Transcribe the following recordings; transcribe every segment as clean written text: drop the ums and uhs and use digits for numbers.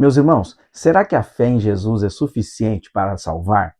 Meus irmãos, será que a fé em Jesus é suficiente para salvar?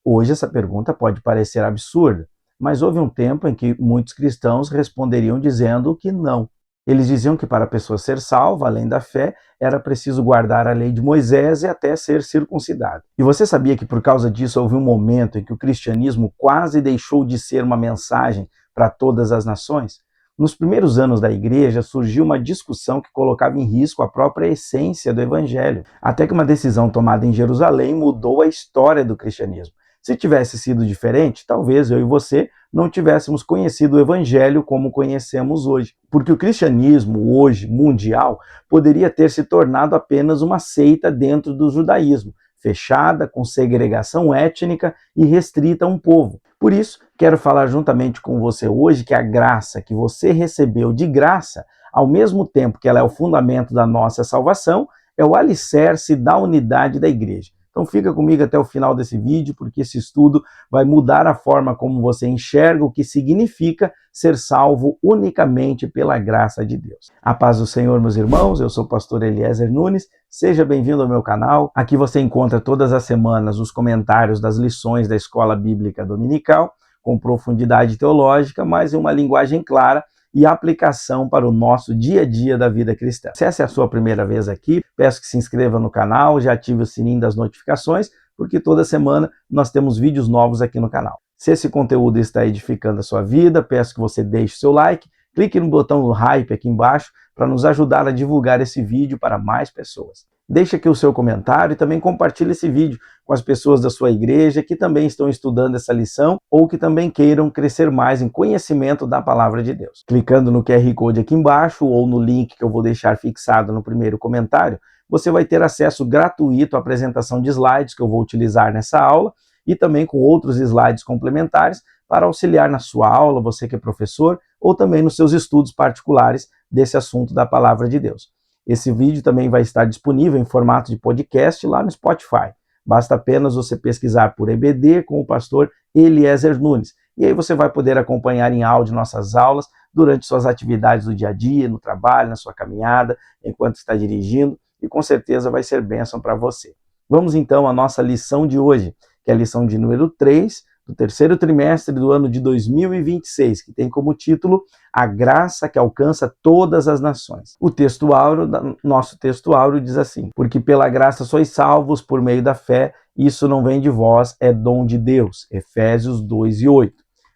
Hoje essa pergunta pode parecer absurda, mas houve um tempo em que muitos cristãos responderiam dizendo que não. Eles diziam que para a pessoa ser salva, além da fé, era preciso guardar a lei de Moisés e até ser circuncidado. E você sabia que por causa disso houve um momento em que o cristianismo quase deixou de ser uma mensagem para todas as nações? Nos primeiros anos da igreja surgiu uma discussão que colocava em risco a própria essência do evangelho, até que uma decisão tomada em Jerusalém mudou a história do cristianismo. Se tivesse sido diferente, talvez eu e você não tivéssemos conhecido o evangelho como conhecemos hoje. Porque o cristianismo hoje, mundial, poderia ter se tornado apenas uma seita dentro do judaísmo, fechada, com segregação étnica e restrita a um povo. Por isso, quero falar juntamente com você hoje que a graça que você recebeu de graça, ao mesmo tempo que ela é o fundamento da nossa salvação, é o alicerce da unidade da igreja. Então fica comigo até o final desse vídeo, porque esse estudo vai mudar a forma como você enxerga o que significa ser salvo unicamente pela graça de Deus. A paz do Senhor, meus irmãos, eu sou o pastor Eliezer Nunes, seja bem-vindo ao meu canal. Aqui você encontra todas as semanas os comentários das lições da Escola Bíblica Dominical, com profundidade teológica, mas em uma linguagem clara, e aplicação para o nosso dia a dia da vida cristã. Se essa é a sua primeira vez aqui, peço que se inscreva no canal, já ative o sininho das notificações, porque toda semana nós temos vídeos novos aqui no canal. Se esse conteúdo está edificando a sua vida, peço que você deixe seu like, clique no botão do hype aqui embaixo para nos ajudar a divulgar esse vídeo para mais pessoas. Deixe aqui o seu comentário e também compartilhe esse vídeo com as pessoas da sua igreja que também estão estudando essa lição ou que também queiram crescer mais em conhecimento da palavra de Deus. Clicando no QR Code aqui embaixo ou no link que eu vou deixar fixado no primeiro comentário, você vai ter acesso gratuito à apresentação de slides que eu vou utilizar nessa aula e também com outros slides complementares para auxiliar na sua aula, você que é professor, ou também nos seus estudos particulares desse assunto da palavra de Deus. Esse vídeo também vai estar disponível em formato de podcast lá no Spotify. Basta apenas você pesquisar por EBD com o pastor Eliezer Nunes. E aí você vai poder acompanhar em áudio nossas aulas durante suas atividades do dia a dia, no trabalho, na sua caminhada, enquanto está dirigindo, e com certeza vai ser bênção para você. Vamos então à nossa lição de hoje, que é a lição de número 3, do terceiro trimestre do ano de 2026, que tem como título A Graça que Alcança Todas as Nações. O texto áureo, nosso texto áureo diz assim: porque pela graça sois salvos por meio da fé, isso não vem de vós, é dom de Deus. Efésios 2:8.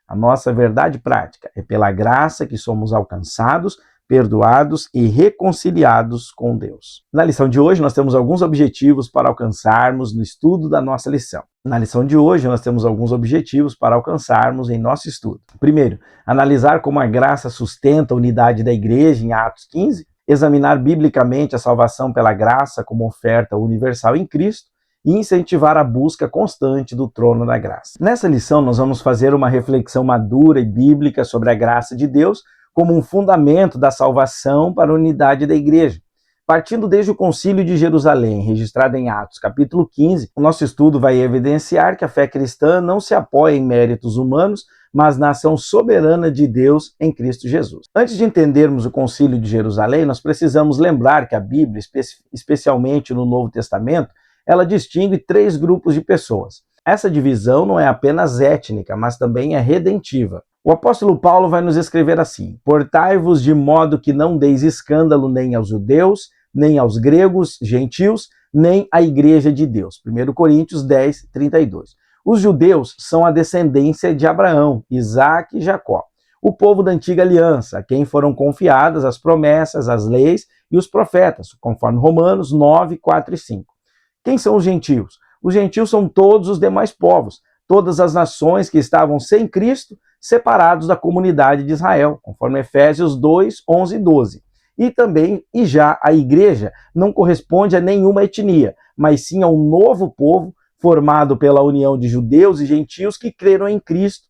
A nossa verdade prática é pela graça que somos alcançados, perdoados e reconciliados com Deus. Na lição de hoje, nós temos alguns objetivos para alcançarmos no estudo da nossa lição. Na lição de hoje, nós temos alguns objetivos para alcançarmos em nosso estudo. Primeiro, analisar como a graça sustenta a unidade da igreja em Atos 15, examinar biblicamente a salvação pela graça como oferta universal em Cristo e incentivar a busca constante do trono da graça. Nessa lição, nós vamos fazer uma reflexão madura e bíblica sobre a graça de Deus como um fundamento da salvação para a unidade da igreja. Partindo desde o Concílio de Jerusalém, registrado em Atos, capítulo 15, o nosso estudo vai evidenciar que a fé cristã não se apoia em méritos humanos, mas na ação soberana de Deus em Cristo Jesus. Antes de entendermos o Concílio de Jerusalém, nós precisamos lembrar que a Bíblia, especialmente no Novo Testamento, ela distingue 3 grupos de pessoas. Essa divisão não é apenas étnica, mas também é redentiva. O apóstolo Paulo vai nos escrever assim: portai-vos de modo que não deis escândalo nem aos judeus, nem aos gregos, gentios, nem à igreja de Deus. 1 Coríntios 10:32. Os judeus são a descendência de Abraão, Isaque e Jacó, o povo da antiga aliança, a quem foram confiadas as promessas, as leis e os profetas, conforme Romanos 9:4 e 5. Quem são os gentios? Os gentios são todos os demais povos, todas as nações que estavam sem Cristo, separados da comunidade de Israel, conforme Efésios 2:11 e 12. E já a igreja não corresponde a nenhuma etnia, mas sim a um novo povo formado pela união de judeus e gentios que creram em Cristo.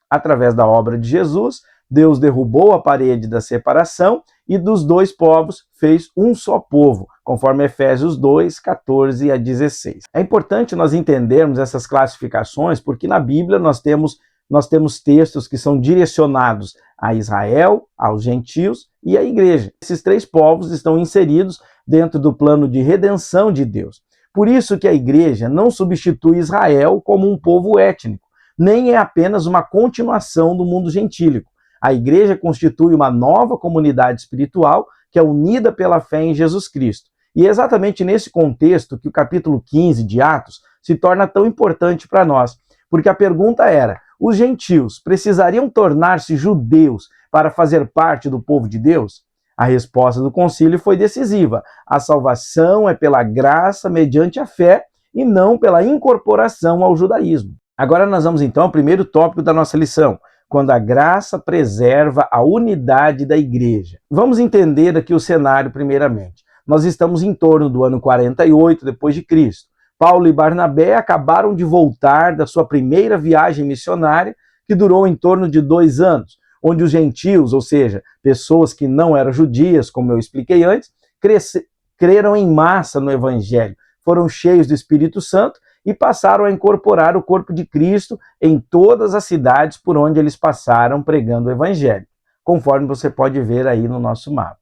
Através da obra de Jesus, Deus derrubou a parede da separação e dos 2 povos fez um só povo, conforme Efésios 2:14 a 16. É importante nós entendermos essas classificações porque na Bíblia nós temos nós temos textos que são direcionados a Israel, aos gentios e à igreja. Esses três povos estão inseridos dentro do plano de redenção de Deus. Por isso que a igreja não substitui Israel como um povo étnico, nem é apenas uma continuação do mundo gentílico. A igreja constitui uma nova comunidade espiritual que é unida pela fé em Jesus Cristo. E é exatamente nesse contexto que o capítulo 15 de Atos se torna tão importante para nós. Porque a pergunta era: os gentios precisariam tornar-se judeus para fazer parte do povo de Deus? A resposta do concílio foi decisiva. A salvação é pela graça mediante a fé e não pela incorporação ao judaísmo. Agora nós vamos então ao primeiro tópico da nossa lição: quando a graça preserva a unidade da igreja. Vamos entender aqui o cenário primeiramente. Nós estamos em torno do ano 48 depois de Cristo. Paulo e Barnabé acabaram de voltar da sua primeira viagem missionária, que durou em torno de 2 anos, onde os gentios, ou seja, pessoas que não eram judias, como eu expliquei antes, creram em massa no evangelho, foram cheios do Espírito Santo e passaram a incorporar o corpo de Cristo em todas as cidades por onde eles passaram pregando o evangelho, conforme você pode ver aí no nosso mapa.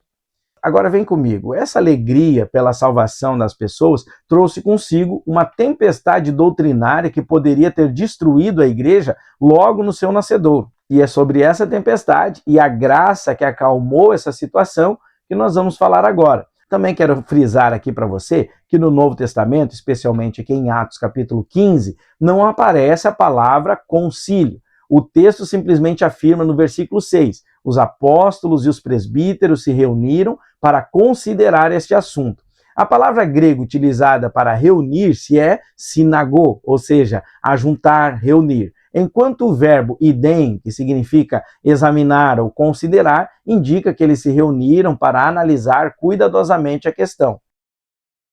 Agora vem comigo, essa alegria pela salvação das pessoas trouxe consigo uma tempestade doutrinária que poderia ter destruído a igreja logo no seu nascedouro. E é sobre essa tempestade e a graça que acalmou essa situação que nós vamos falar agora. Também quero frisar aqui para você que no Novo Testamento, especialmente aqui em Atos capítulo 15, não aparece a palavra concílio. O texto simplesmente afirma no versículo 6, os apóstolos e os presbíteros se reuniram para considerar este assunto. A palavra grega utilizada para reunir-se é sinagô, ou seja, ajuntar, reunir. Enquanto o verbo idem, que significa examinar ou considerar, indica que eles se reuniram para analisar cuidadosamente a questão.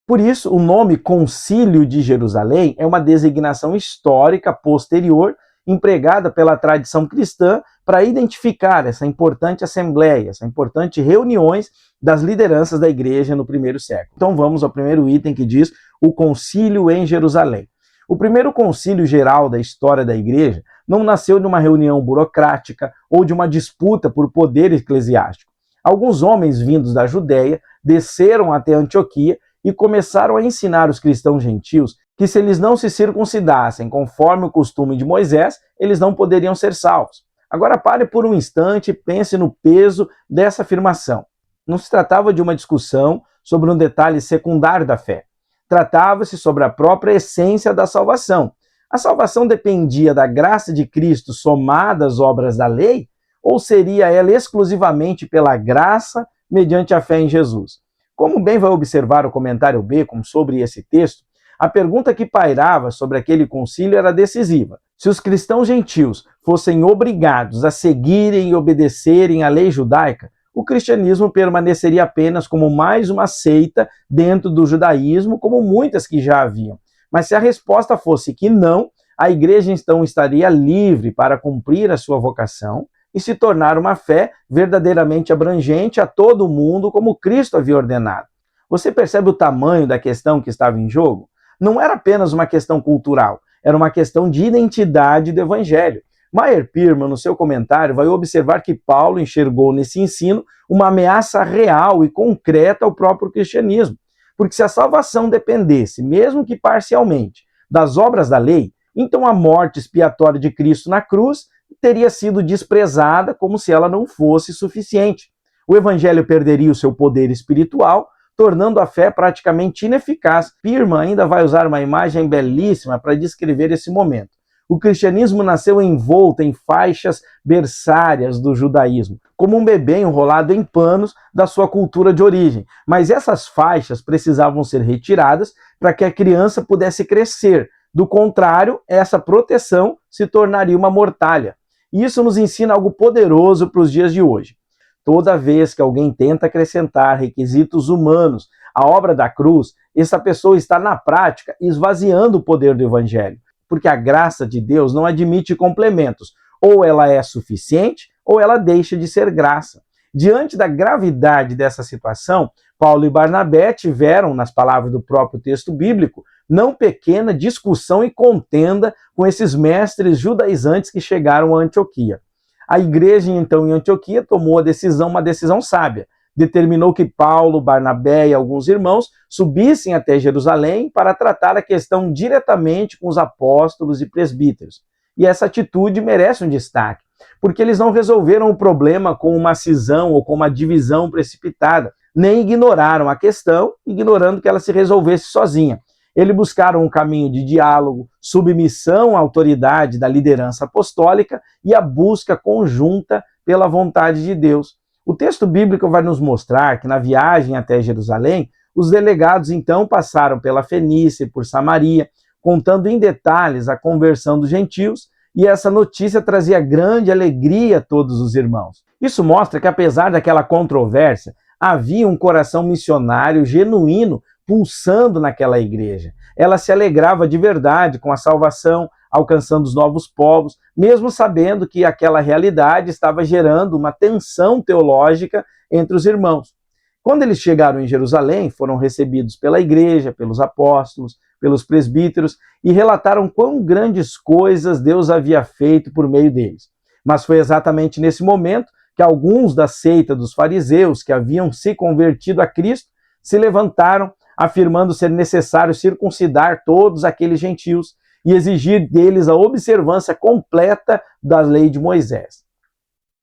Por isso, o nome Concílio de Jerusalém é uma designação histórica posterior empregada pela tradição cristã para identificar essa importante assembleia, essa importante reuniões das lideranças da igreja no primeiro século. Então vamos ao primeiro item que diz o concílio em Jerusalém. O primeiro concílio geral da história da igreja não nasceu de uma reunião burocrática ou de uma disputa por poder eclesiástico. Alguns homens vindos da Judéia desceram até Antioquia e começaram a ensinar os cristãos gentios que se eles não se circuncidassem conforme o costume de Moisés, eles não poderiam ser salvos. Agora pare por um instante e pense no peso dessa afirmação. Não se tratava de uma discussão sobre um detalhe secundário da fé. Tratava-se sobre a própria essência da salvação. A salvação dependia da graça de Cristo somada às obras da lei, ou seria ela exclusivamente pela graça mediante a fé em Jesus? Como bem vai observar o comentário Bacon sobre esse texto, a pergunta que pairava sobre aquele concílio era decisiva. Se os cristãos gentios fossem obrigados a seguirem e obedecerem à lei judaica, o cristianismo permaneceria apenas como mais uma seita dentro do judaísmo, como muitas que já haviam. Mas se a resposta fosse que não, a igreja então estaria livre para cumprir a sua vocação e se tornar uma fé verdadeiramente abrangente a todo o mundo, como Cristo havia ordenado. Você percebe o tamanho da questão que estava em jogo? Não era apenas uma questão cultural, era uma questão de identidade do evangelho. Meyer Pearman, no seu comentário, vai observar que Paulo enxergou nesse ensino uma ameaça real e concreta ao próprio cristianismo. Porque se a salvação dependesse, mesmo que parcialmente, das obras da lei, então a morte expiatória de Cristo na cruz teria sido desprezada como se ela não fosse suficiente. O evangelho perderia o seu poder espiritual, tornando a fé praticamente ineficaz. Pearman ainda vai usar uma imagem belíssima para descrever esse momento. O cristianismo nasceu envolto em faixas berçárias do judaísmo, como um bebê enrolado em panos da sua cultura de origem. Mas essas faixas precisavam ser retiradas para que a criança pudesse crescer. Do contrário, essa proteção se tornaria uma mortalha. E isso nos ensina algo poderoso para os dias de hoje. Toda vez que alguém tenta acrescentar requisitos humanos à obra da cruz, essa pessoa está, na prática, esvaziando o poder do evangelho. Porque a graça de Deus não admite complementos. Ou ela é suficiente, ou ela deixa de ser graça. Diante da gravidade dessa situação, Paulo e Barnabé tiveram, nas palavras do próprio texto bíblico, não pequena discussão e contenda com esses mestres judaizantes que chegaram a Antioquia. A igreja, então, em Antioquia, tomou uma decisão sábia. Determinou que Paulo, Barnabé e alguns irmãos subissem até Jerusalém para tratar a questão diretamente com os apóstolos e presbíteros. E essa atitude merece um destaque, porque eles não resolveram o problema com uma cisão ou com uma divisão precipitada, nem ignoraram a questão, ignorando que ela se resolvesse sozinha. Eles buscaram um caminho de diálogo, submissão à autoridade da liderança apostólica e a busca conjunta pela vontade de Deus. O texto bíblico vai nos mostrar que na viagem até Jerusalém, os delegados então passaram pela Fenícia e por Samaria, contando em detalhes a conversão dos gentios, e essa notícia trazia grande alegria a todos os irmãos. Isso mostra que, apesar daquela controvérsia, havia um coração missionário genuíno pulsando naquela igreja. Ela se alegrava de verdade com a salvação, alcançando os novos povos, mesmo sabendo que aquela realidade estava gerando uma tensão teológica entre os irmãos. Quando eles chegaram em Jerusalém, foram recebidos pela igreja, pelos apóstolos, pelos presbíteros e relataram quão grandes coisas Deus havia feito por meio deles. Mas foi exatamente nesse momento que alguns da seita dos fariseus, que haviam se convertido a Cristo, se levantaram, afirmando ser necessário circuncidar todos aqueles gentios e exigir deles a observância completa da lei de Moisés.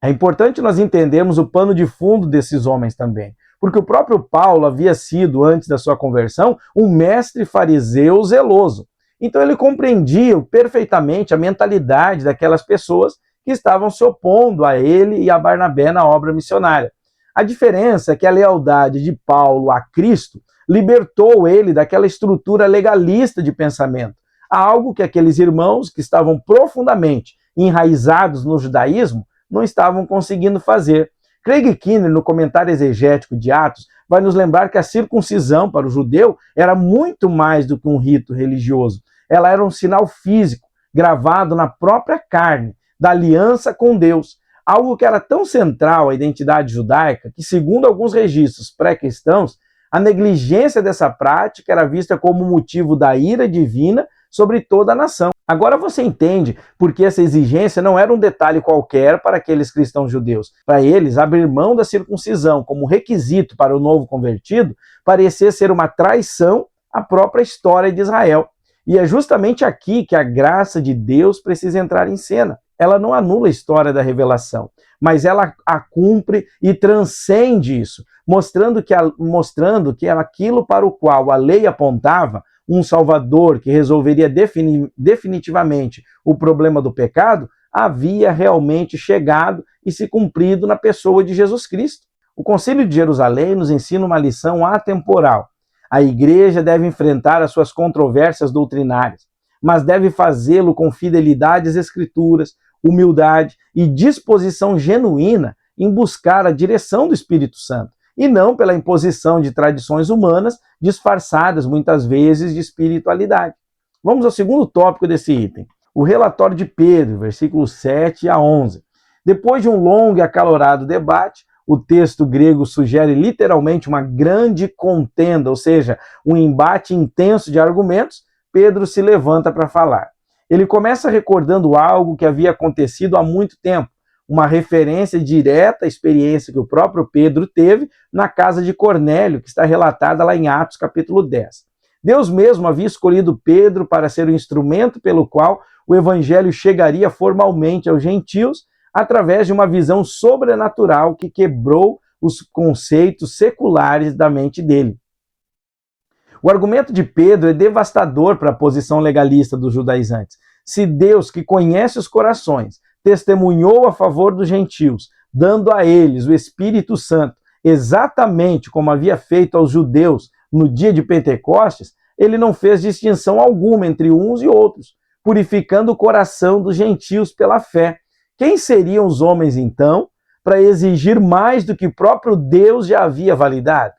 É importante nós entendermos o pano de fundo desses homens também, porque o próprio Paulo havia sido, antes da sua conversão, um mestre fariseu zeloso. Então ele compreendia perfeitamente a mentalidade daquelas pessoas que estavam se opondo a ele e a Barnabé na obra missionária. A diferença é que a lealdade de Paulo a Cristo libertou ele daquela estrutura legalista de pensamento, algo que aqueles irmãos que estavam profundamente enraizados no judaísmo não estavam conseguindo fazer. Craig Keener, no comentário exegético de Atos, vai nos lembrar que a circuncisão para o judeu era muito mais do que um rito religioso. Ela era um sinal físico, gravado na própria carne, da aliança com Deus. Algo que era tão central à identidade judaica que, segundo alguns registros pré-cristãos, a negligência dessa prática era vista como motivo da ira divina sobre toda a nação. Agora você entende porque essa exigência não era um detalhe qualquer para aqueles cristãos judeus. Para eles, abrir mão da circuncisão como requisito para o novo convertido parecia ser uma traição à própria história de Israel. E é justamente aqui que a graça de Deus precisa entrar em cena. Ela não anula a história da revelação, mas ela a cumpre e transcende isso, mostrando que aquilo para o qual a lei apontava, um Salvador que resolveria definitivamente o problema do pecado, havia realmente chegado e se cumprido na pessoa de Jesus Cristo. O Concílio de Jerusalém nos ensina uma lição atemporal. A igreja deve enfrentar as suas controvérsias doutrinárias, mas deve fazê-lo com fidelidade às Escrituras, humildade e disposição genuína em buscar a direção do Espírito Santo, e não pela imposição de tradições humanas disfarçadas muitas vezes de espiritualidade. Vamos ao segundo tópico desse item, o relatório de Pedro, versículos 7 a 11. Depois de um longo e acalorado debate, o texto grego sugere literalmente uma grande contenda, ou seja, um embate intenso de argumentos. Pedro se levanta para falar. Ele começa recordando algo que havia acontecido há muito tempo, uma referência direta à experiência que o próprio Pedro teve na casa de Cornélio, que está relatada lá em Atos capítulo 10. Deus mesmo havia escolhido Pedro para ser o instrumento pelo qual o evangelho chegaria formalmente aos gentios, através de uma visão sobrenatural que quebrou os conceitos seculares da mente dele. O argumento de Pedro é devastador para a posição legalista dos judaizantes. Se Deus, que conhece os corações, testemunhou a favor dos gentios, dando a eles o Espírito Santo, exatamente como havia feito aos judeus no dia de Pentecostes, ele não fez distinção alguma entre uns e outros, purificando o coração dos gentios pela fé. Quem seriam os homens, então, para exigir mais do que o próprio Deus já havia validado?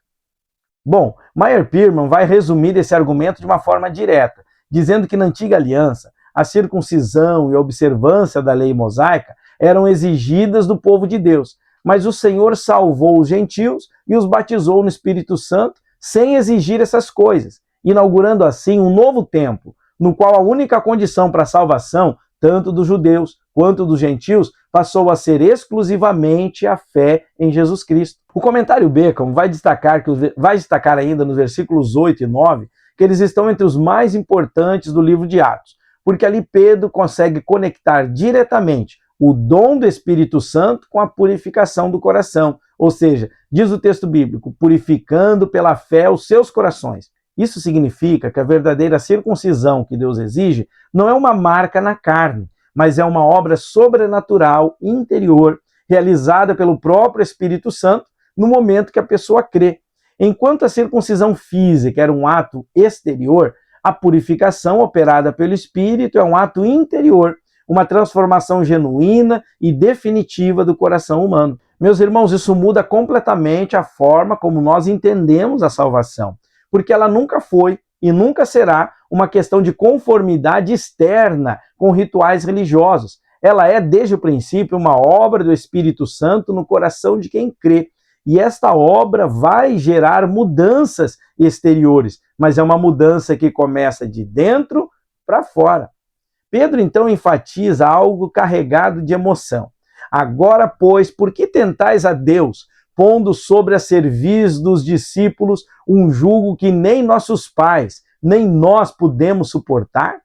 Bom, Meyer Pearman vai resumir esse argumento de uma forma direta, dizendo que na antiga aliança, a circuncisão e a observância da lei mosaica eram exigidas do povo de Deus, mas o Senhor salvou os gentios e os batizou no Espírito Santo sem exigir essas coisas. inaugurando assim um novo tempo, no qual a única condição para a salvação, tanto dos judeus quanto dos gentios, passou a ser exclusivamente a fé em Jesus Cristo. O comentário Beckham vai destacar ainda nos versículos 8 e 9 que eles estão entre os mais importantes do livro de Atos, porque ali Pedro consegue conectar diretamente o dom do Espírito Santo com a purificação do coração, ou seja, diz o texto bíblico, purificando pela fé os seus corações. Isso significa que a verdadeira circuncisão que Deus exige não é uma marca na carne, mas é uma obra sobrenatural, interior, realizada pelo próprio Espírito Santo no momento que a pessoa crê. Enquanto a circuncisão física era um ato exterior, a purificação operada pelo Espírito é um ato interior, uma transformação genuína e definitiva do coração humano. Meus irmãos, isso muda completamente a forma como nós entendemos a salvação, porque ela nunca foi e nunca será uma questão de conformidade externa com rituais religiosos. Ela é, desde o princípio, uma obra do Espírito Santo no coração de quem crê. E esta obra vai gerar mudanças exteriores, mas é uma mudança que começa de dentro para fora. Pedro, então, enfatiza algo carregado de emoção. Agora, pois, por que tentais a Deus, pondo sobre a cerviz dos discípulos um jugo que nem nossos pais, nem nós pudemos suportar?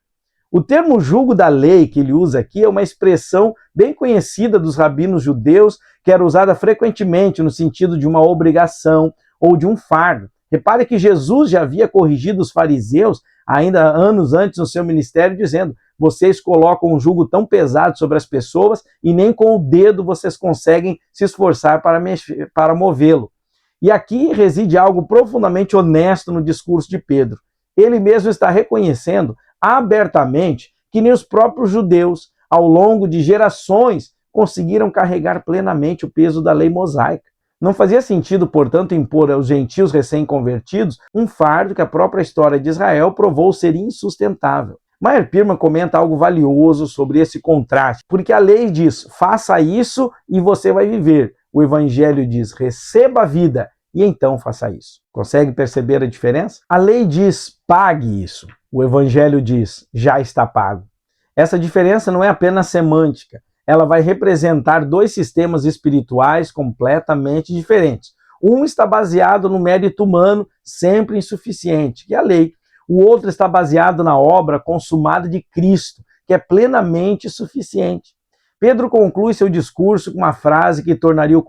O termo jugo da lei que ele usa aqui é uma expressão bem conhecida dos rabinos judeus, que era usada frequentemente no sentido de uma obrigação ou de um fardo. Repare que Jesus já havia corrigido os fariseus ainda anos antes no seu ministério, dizendo: vocês colocam um jugo tão pesado sobre as pessoas e nem com o dedo vocês conseguem se esforçar para movê-lo. E aqui reside algo profundamente honesto no discurso de Pedro. Ele mesmo está reconhecendo abertamente que nem os próprios judeus, ao longo de gerações, conseguiram carregar plenamente o peso da lei mosaica. Não fazia sentido, portanto, impor aos gentios recém-convertidos um fardo que a própria história de Israel provou ser insustentável. Meyer Pearman comenta algo valioso sobre esse contraste, porque a lei diz, faça isso e você vai viver. O evangelho diz, receba a vida e então faça isso. Consegue perceber a diferença? A lei diz, pague isso. O evangelho diz, já está pago. Essa diferença não é apenas semântica, ela vai representar dois sistemas espirituais completamente diferentes. Um está baseado no mérito humano, sempre insuficiente, que é a lei. O outro está baseado na obra consumada de Cristo, que é plenamente suficiente. Pedro conclui seu discurso com uma frase que se tornaria o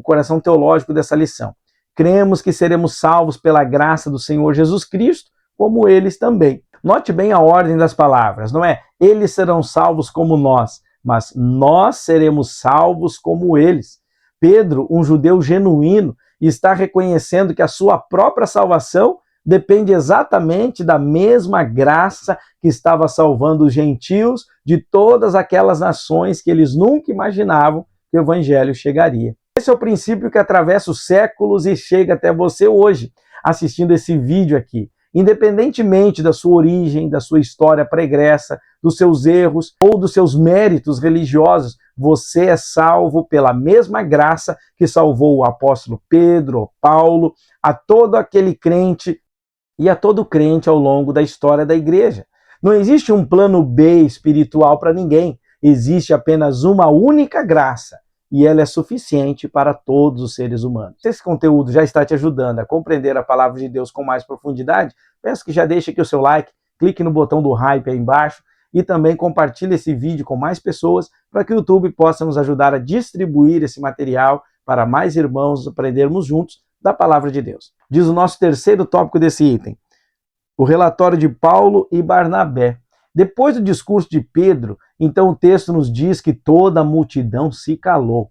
coração teológico dessa lição. Cremos que seremos salvos pela graça do Senhor Jesus Cristo, como eles também. Note bem a ordem das palavras, não é? Eles serão salvos como nós, mas nós seremos salvos como eles. Pedro, um judeu genuíno, está reconhecendo que a sua própria salvação depende exatamente da mesma graça que estava salvando os gentios de todas aquelas nações que eles nunca imaginavam que o evangelho chegaria. Esse é o princípio que atravessa os séculos e chega até você hoje, assistindo esse vídeo aqui. Independentemente da sua origem, da sua história pregressa, dos seus erros ou dos seus méritos religiosos, você é salvo pela mesma graça que salvou o apóstolo Pedro, Paulo, a todo aquele crente e a todo crente ao longo da história da igreja. Não existe um plano B espiritual para ninguém, existe apenas uma única graça. E ela é suficiente para todos os seres humanos. Se esse conteúdo já está te ajudando a compreender a palavra de Deus com mais profundidade, peço que já deixe aqui o seu like, clique no botão do hype aí embaixo e também compartilhe esse vídeo com mais pessoas para que o YouTube possa nos ajudar a distribuir esse material para mais irmãos aprendermos juntos da palavra de Deus. Diz o nosso terceiro tópico desse item, o relatório de Paulo e Barnabé. Depois do discurso de Pedro, então o texto nos diz que toda a multidão se calou.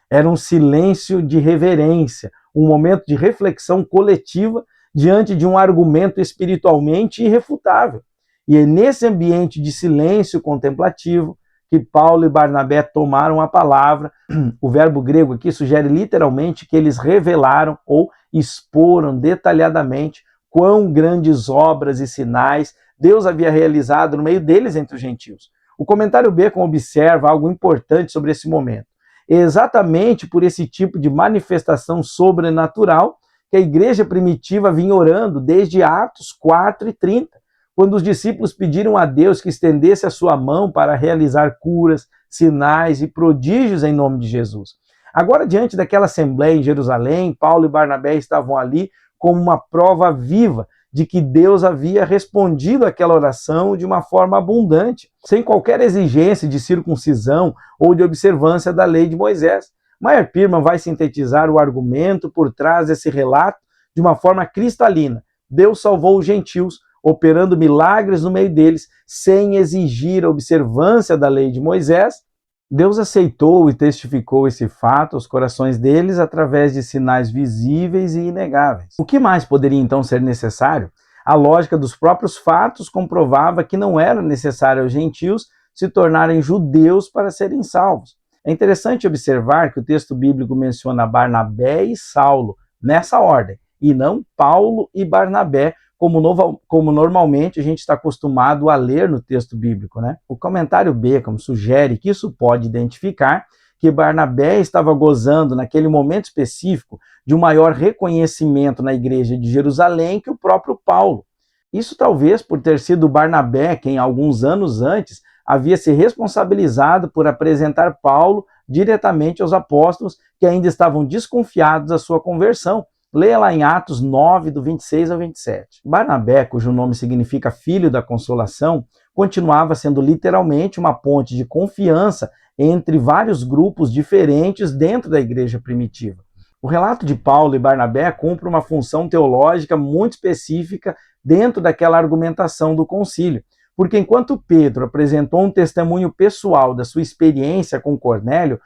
Era um silêncio de reverência, um momento de reflexão coletiva diante de um argumento espiritualmente irrefutável. E é nesse ambiente de silêncio contemplativo que Paulo e Barnabé tomaram a palavra. O verbo grego aqui sugere literalmente que eles revelaram ou exporam detalhadamente quão grandes obras e sinais Deus havia realizado no meio deles entre os gentios. O comentário Beckham observa algo importante sobre esse momento. É exatamente por esse tipo de manifestação sobrenatural que a igreja primitiva vinha orando desde Atos 4:30, quando os discípulos pediram a Deus que estendesse a sua mão para realizar curas, sinais e prodígios em nome de Jesus. Agora, diante daquela assembleia em Jerusalém, Paulo e Barnabé estavam ali como uma prova viva de que Deus havia respondido àquela oração de uma forma abundante, sem qualquer exigência de circuncisão ou de observância da lei de Moisés. Meyer Pearman vai sintetizar o argumento por trás desse relato de uma forma cristalina. Deus salvou os gentios, operando milagres no meio deles, sem exigir a observância da lei de Moisés. Deus aceitou e testificou esse fato aos corações deles através de sinais visíveis e inegáveis. O que mais poderia então ser necessário? A lógica dos próprios fatos comprovava que não era necessário aos gentios se tornarem judeus para serem salvos. É interessante observar que o texto bíblico menciona Barnabé e Saulo nessa ordem, e não Paulo e Barnabé, como normalmente a gente está acostumado a ler no texto bíblico, né? O comentário Beckham sugere que isso pode identificar que Barnabé estava gozando, naquele momento específico, de um maior reconhecimento na igreja de Jerusalém que o próprio Paulo. Isso talvez por ter sido Barnabé quem, alguns anos antes, havia se responsabilizado por apresentar Paulo diretamente aos apóstolos que ainda estavam desconfiados da sua conversão. Leia lá em Atos 9, do 26 ao 27. Barnabé, cujo nome significa filho da consolação, continuava sendo literalmente uma ponte de confiança entre vários grupos diferentes dentro da igreja primitiva. O relato de Paulo e Barnabé cumpre uma função teológica muito específica dentro daquela argumentação do concílio, porque enquanto Pedro apresentou um testemunho pessoal da sua experiência com Cornélio,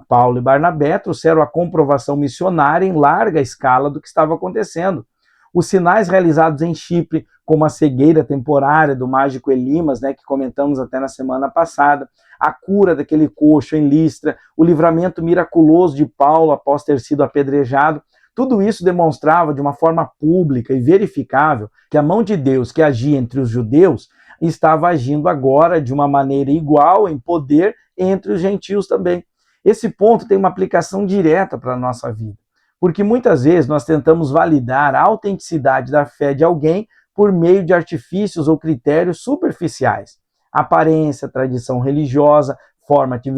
Paulo e Barnabé trouxeram a comprovação missionária em larga escala do que estava acontecendo. Os sinais realizados em Chipre, como a cegueira temporária do mágico Elimas, que comentamos até na semana passada, a cura daquele coxo em Listra, o livramento miraculoso de Paulo após ter sido apedrejado, tudo isso demonstrava de uma forma pública e verificável que a mão de Deus que agia entre os judeus estava agindo agora de uma maneira igual em poder entre os gentios também. Esse ponto tem uma aplicação direta para a nossa vida, porque muitas vezes nós tentamos validar a autenticidade da fé de alguém por meio de artifícios ou critérios superficiais. Aparência, tradição religiosa, forma de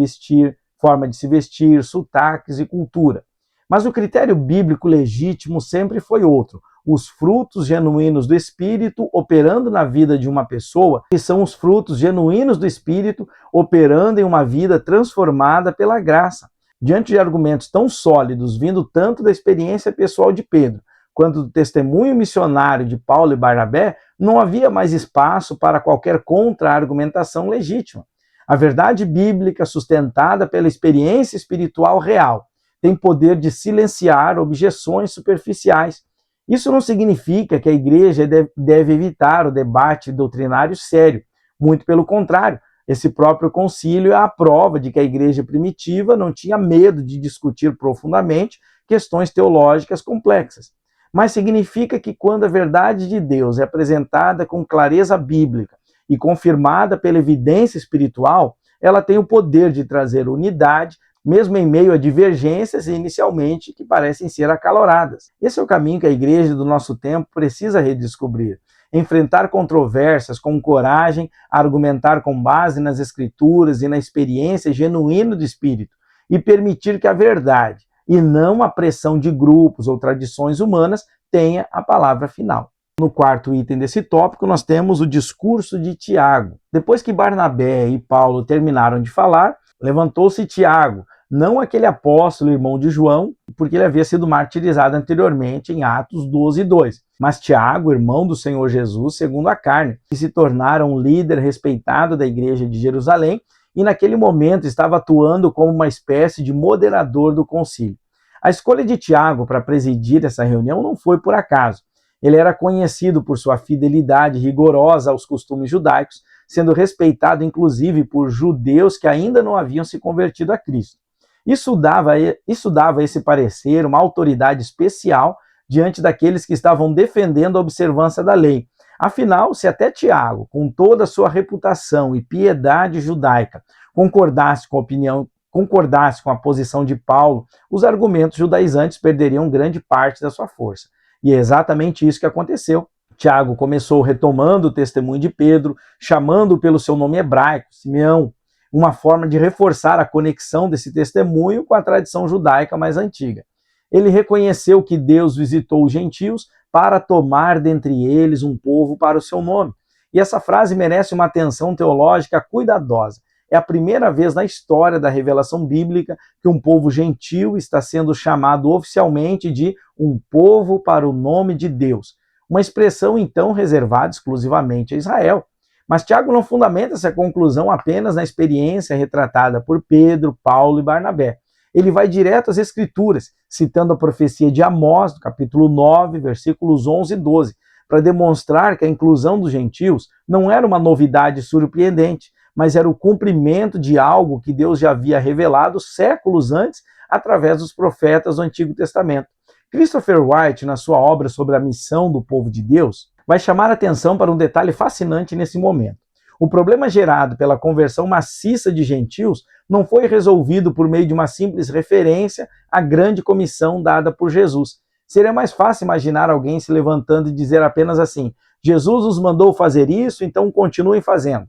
se vestir, sotaques e cultura. Mas o critério bíblico legítimo sempre foi outro. Os frutos genuínos do Espírito operando na vida de uma pessoa, que são os frutos genuínos do Espírito operando em uma vida transformada pela graça. Diante de argumentos tão sólidos, vindo tanto da experiência pessoal de Pedro, quanto do testemunho missionário de Paulo e Barnabé, não havia mais espaço para qualquer contra-argumentação legítima. A verdade bíblica, sustentada pela experiência espiritual real, tem poder de silenciar objeções superficiais. Isso não significa que a igreja deve evitar o debate doutrinário sério. Muito pelo contrário, esse próprio concílio é a prova de que a igreja primitiva não tinha medo de discutir profundamente questões teológicas complexas. Mas significa que quando a verdade de Deus é apresentada com clareza bíblica e confirmada pela evidência espiritual, ela tem o poder de trazer unidade, mesmo em meio a divergências inicialmente que parecem ser acaloradas. Esse é o caminho que a igreja do nosso tempo precisa redescobrir. Enfrentar controvérsias com coragem, argumentar com base nas escrituras e na experiência genuína do Espírito, e permitir que a verdade, e não a pressão de grupos ou tradições humanas, tenha a palavra final. No quarto item desse tópico, nós temos o discurso de Tiago. Depois que Barnabé e Paulo terminaram de falar, levantou-se Tiago, não aquele apóstolo, irmão de João, porque ele havia sido martirizado anteriormente em Atos 12:2, mas Tiago, irmão do Senhor Jesus, segundo a carne, que se tornara um líder respeitado da igreja de Jerusalém e naquele momento estava atuando como uma espécie de moderador do concílio. A escolha de Tiago para presidir essa reunião não foi por acaso. Ele era conhecido por sua fidelidade rigorosa aos costumes judaicos, sendo respeitado inclusive por judeus que ainda não haviam se convertido a Cristo. Isso dava a esse parecer uma autoridade especial diante daqueles que estavam defendendo a observância da lei. Afinal, se até Tiago, com toda a sua reputação e piedade judaica, concordasse com a opinião concordasse com a posição de Paulo, os argumentos judaizantes perderiam grande parte da sua força. E é exatamente isso que aconteceu. Tiago começou retomando o testemunho de Pedro, chamando-o pelo seu nome hebraico, Simeão, uma forma de reforçar a conexão desse testemunho com a tradição judaica mais antiga. Ele reconheceu que Deus visitou os gentios para tomar dentre eles um povo para o seu nome. E essa frase merece uma atenção teológica cuidadosa. É a primeira vez na história da revelação bíblica que um povo gentil está sendo chamado oficialmente de um povo para o nome de Deus. Uma expressão, então, reservada exclusivamente a Israel. Mas Tiago não fundamenta essa conclusão apenas na experiência retratada por Pedro, Paulo e Barnabé. Ele vai direto às Escrituras, citando a profecia de Amós, do capítulo 9, versículos 11 e 12, para demonstrar que a inclusão dos gentios não era uma novidade surpreendente, mas era o cumprimento de algo que Deus já havia revelado séculos antes através dos profetas do Antigo Testamento. Christopher White, na sua obra sobre a missão do povo de Deus, vai chamar a atenção para um detalhe fascinante nesse momento. O problema gerado pela conversão maciça de gentios não foi resolvido por meio de uma simples referência à grande comissão dada por Jesus. Seria mais fácil imaginar alguém se levantando e dizer apenas assim: Jesus nos mandou fazer isso, então continuem fazendo.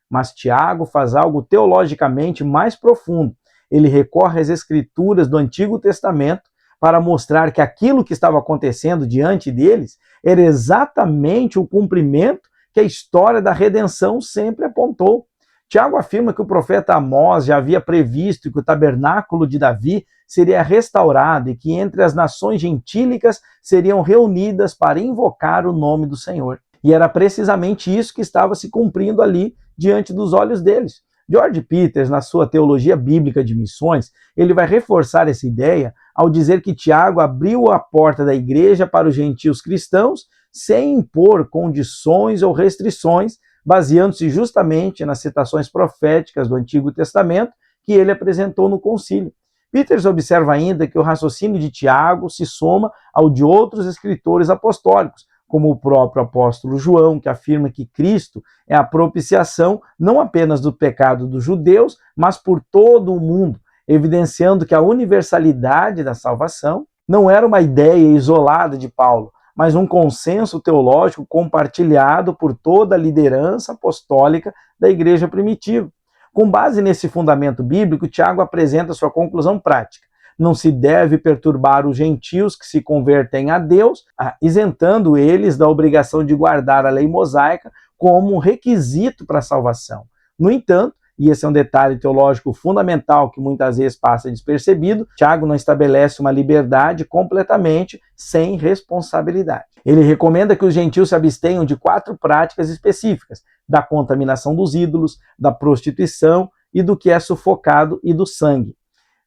Mas Tiago faz algo teologicamente mais profundo. Ele recorre às Escrituras do Antigo Testamento para mostrar que aquilo que estava acontecendo diante deles era exatamente o cumprimento que a história da redenção sempre apontou. Tiago afirma que o profeta Amós já havia previsto que o tabernáculo de Davi seria restaurado e que entre as nações gentílicas seriam reunidas para invocar o nome do Senhor. E era precisamente isso que estava se cumprindo ali diante dos olhos deles. George Peters, na sua Teologia Bíblica de Missões, ele vai reforçar essa ideia ao dizer que Tiago abriu a porta da igreja para os gentios cristãos sem impor condições ou restrições, baseando-se justamente nas citações proféticas do Antigo Testamento que ele apresentou no concílio. Peters observa ainda que o raciocínio de Tiago se soma ao de outros escritores apostólicos, como o próprio apóstolo João, que afirma que Cristo é a propiciação não apenas do pecado dos judeus, mas por todo o mundo, evidenciando que a universalidade da salvação não era uma ideia isolada de Paulo, mas um consenso teológico compartilhado por toda a liderança apostólica da igreja primitiva. Com base nesse fundamento bíblico, Tiago apresenta sua conclusão prática. Não se deve perturbar os gentios que se convertem a Deus, isentando eles da obrigação de guardar a lei mosaica como um requisito para a salvação. No entanto, e esse é um detalhe teológico fundamental que muitas vezes passa despercebido, Tiago não estabelece uma liberdade completamente sem responsabilidade. Ele recomenda que os gentios se abstenham de 4 práticas específicas: da contaminação dos ídolos, da prostituição e do que é sufocado e do sangue.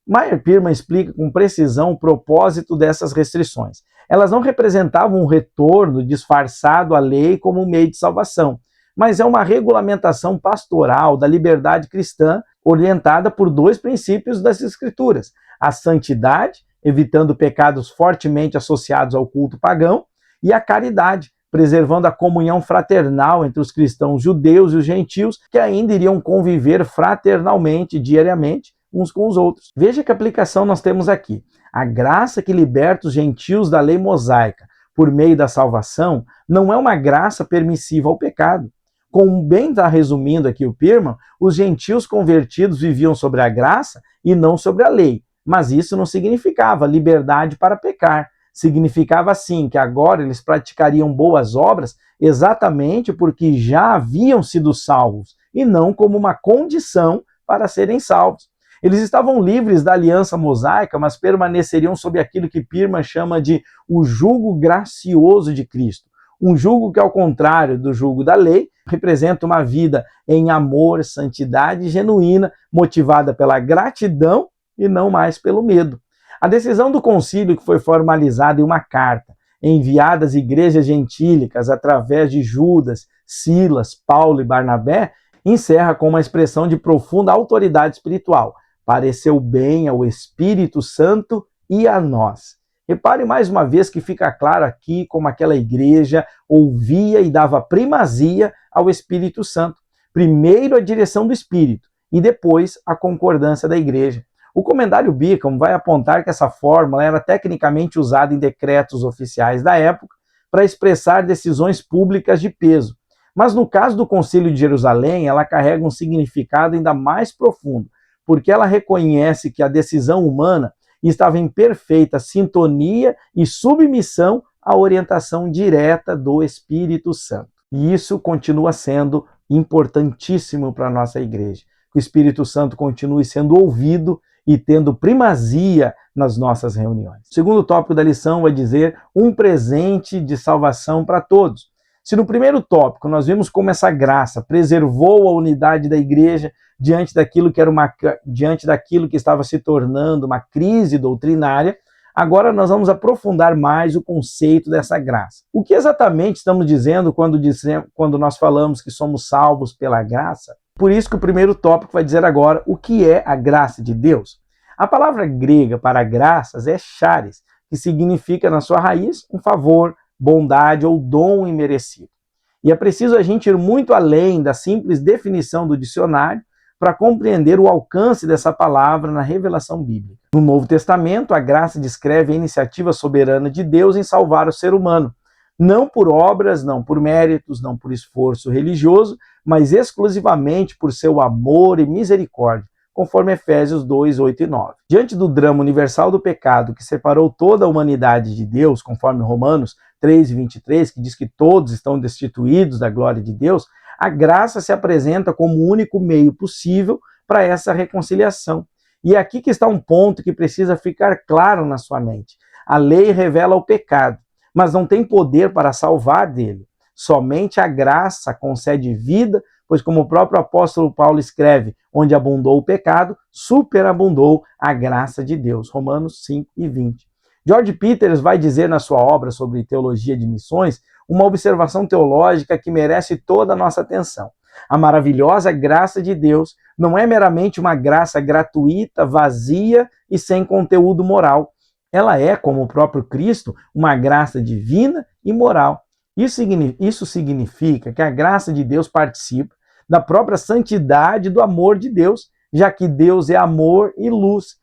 Meyer Pearman explica com precisão o propósito dessas restrições. Elas não representavam um retorno disfarçado à lei como um meio de salvação, mas é uma regulamentação pastoral da liberdade cristã orientada por 2 princípios das Escrituras: a santidade, evitando pecados fortemente associados ao culto pagão, e a caridade, preservando a comunhão fraternal entre os cristãos judeus e os gentios, que ainda iriam conviver fraternalmente, diariamente, uns com os outros. Veja que aplicação nós temos aqui. A graça que liberta os gentios da lei mosaica por meio da salvação não é uma graça permissiva ao pecado. Como bem está resumindo aqui o Pearman, os gentios convertidos viviam sobre a graça e não sobre a lei. Mas isso não significava liberdade para pecar. Significava, sim, que agora eles praticariam boas obras exatamente porque já haviam sido salvos e não como uma condição para serem salvos. Eles estavam livres da aliança mosaica, mas permaneceriam sob aquilo que Pearman chama de o jugo gracioso de Cristo. Um jugo que, ao contrário do jugo da lei, representa uma vida em amor, santidade genuína, motivada pela gratidão e não mais pelo medo. A decisão do concílio, que foi formalizada em uma carta enviada às igrejas gentílicas através de Judas, Silas, Paulo e Barnabé, encerra com uma expressão de profunda autoridade espiritual: pareceu bem ao Espírito Santo e a nós. Repare mais uma vez que fica claro aqui como aquela igreja ouvia e dava primazia ao Espírito Santo. Primeiro a direção do Espírito e depois a concordância da igreja. O comentário Beacom vai apontar que essa fórmula era tecnicamente usada em decretos oficiais da época para expressar decisões públicas de peso. Mas no caso do Concílio de Jerusalém, ela carrega um significado ainda mais profundo, porque ela reconhece que a decisão humana estava em perfeita sintonia e submissão à orientação direta do Espírito Santo. E isso continua sendo importantíssimo para a nossa igreja. Que o Espírito Santo continue sendo ouvido e tendo primazia nas nossas reuniões. O segundo tópico da lição vai dizer um presente de salvação para todos. Se no primeiro tópico nós vimos como essa graça preservou a unidade da igreja diante daquilo que estava se tornando uma crise doutrinária, agora nós vamos aprofundar mais o conceito dessa graça. O que exatamente estamos dizendo quando nós falamos que somos salvos pela graça? Por isso que o primeiro tópico vai dizer agora o que é a graça de Deus. A palavra grega para graças é charis, que significa na sua raiz um favor, bondade ou dom imerecido. E é preciso a gente ir muito além da simples definição do dicionário para compreender o alcance dessa palavra na revelação bíblica. No Novo Testamento, a graça descreve a iniciativa soberana de Deus em salvar o ser humano, não por obras, não por méritos, não por esforço religioso, mas exclusivamente por seu amor e misericórdia, conforme Efésios 2, 8 e 9. Diante do drama universal do pecado que separou toda a humanidade de Deus, conforme Romanos 3, 23, que diz que todos estão destituídos da glória de Deus, a graça se apresenta como o único meio possível para essa reconciliação. E é aqui que está um ponto que precisa ficar claro na sua mente. A lei revela o pecado, mas não tem poder para salvar dele. Somente a graça concede vida, pois como o próprio apóstolo Paulo escreve, onde abundou o pecado, superabundou a graça de Deus. Romanos 5 e 20. George Peters vai dizer na sua obra sobre teologia de missões uma observação teológica que merece toda a nossa atenção. A maravilhosa graça de Deus não é meramente uma graça gratuita, vazia e sem conteúdo moral. Ela é, como o próprio Cristo, uma graça divina e moral. Isso significa que a graça de Deus participa da própria santidade do amor de Deus, já que Deus é amor e luz.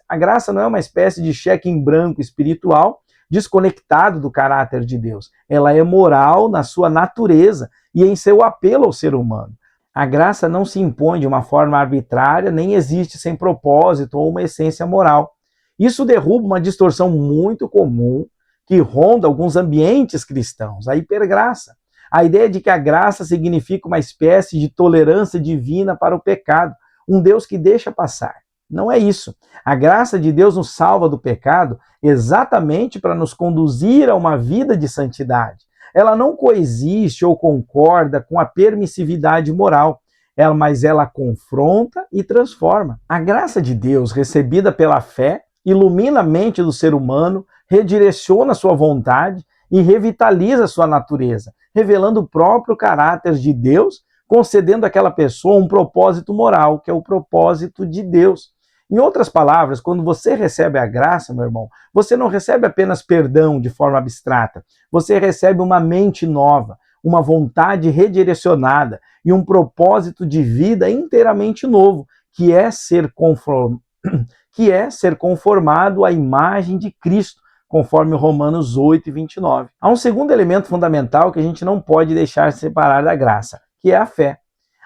A graça não é uma espécie de cheque em branco espiritual desconectado do caráter de Deus. Ela é moral na sua natureza e em seu apelo ao ser humano. A graça não se impõe de uma forma arbitrária, nem existe sem propósito ou uma essência moral. Isso derruba uma distorção muito comum que ronda alguns ambientes cristãos, a hipergraça. A ideia de que a graça significa uma espécie de tolerância divina para o pecado, um Deus que deixa passar. Não é isso. A graça de Deus nos salva do pecado exatamente para nos conduzir a uma vida de santidade. Ela não coexiste ou concorda com a permissividade moral, mas ela confronta e transforma. A graça de Deus, recebida pela fé, ilumina a mente do ser humano, redireciona sua vontade e revitaliza sua natureza, revelando o próprio caráter de Deus, concedendo àquela pessoa um propósito moral, que é o propósito de Deus. Em outras palavras, quando você recebe a graça, meu irmão, você não recebe apenas perdão de forma abstrata, você recebe uma mente nova, uma vontade redirecionada e um propósito de vida inteiramente novo, que é ser conformado à imagem de Cristo, conforme Romanos 8 e 29. Há um segundo elemento fundamental que a gente não pode deixar separar da graça, que é a fé.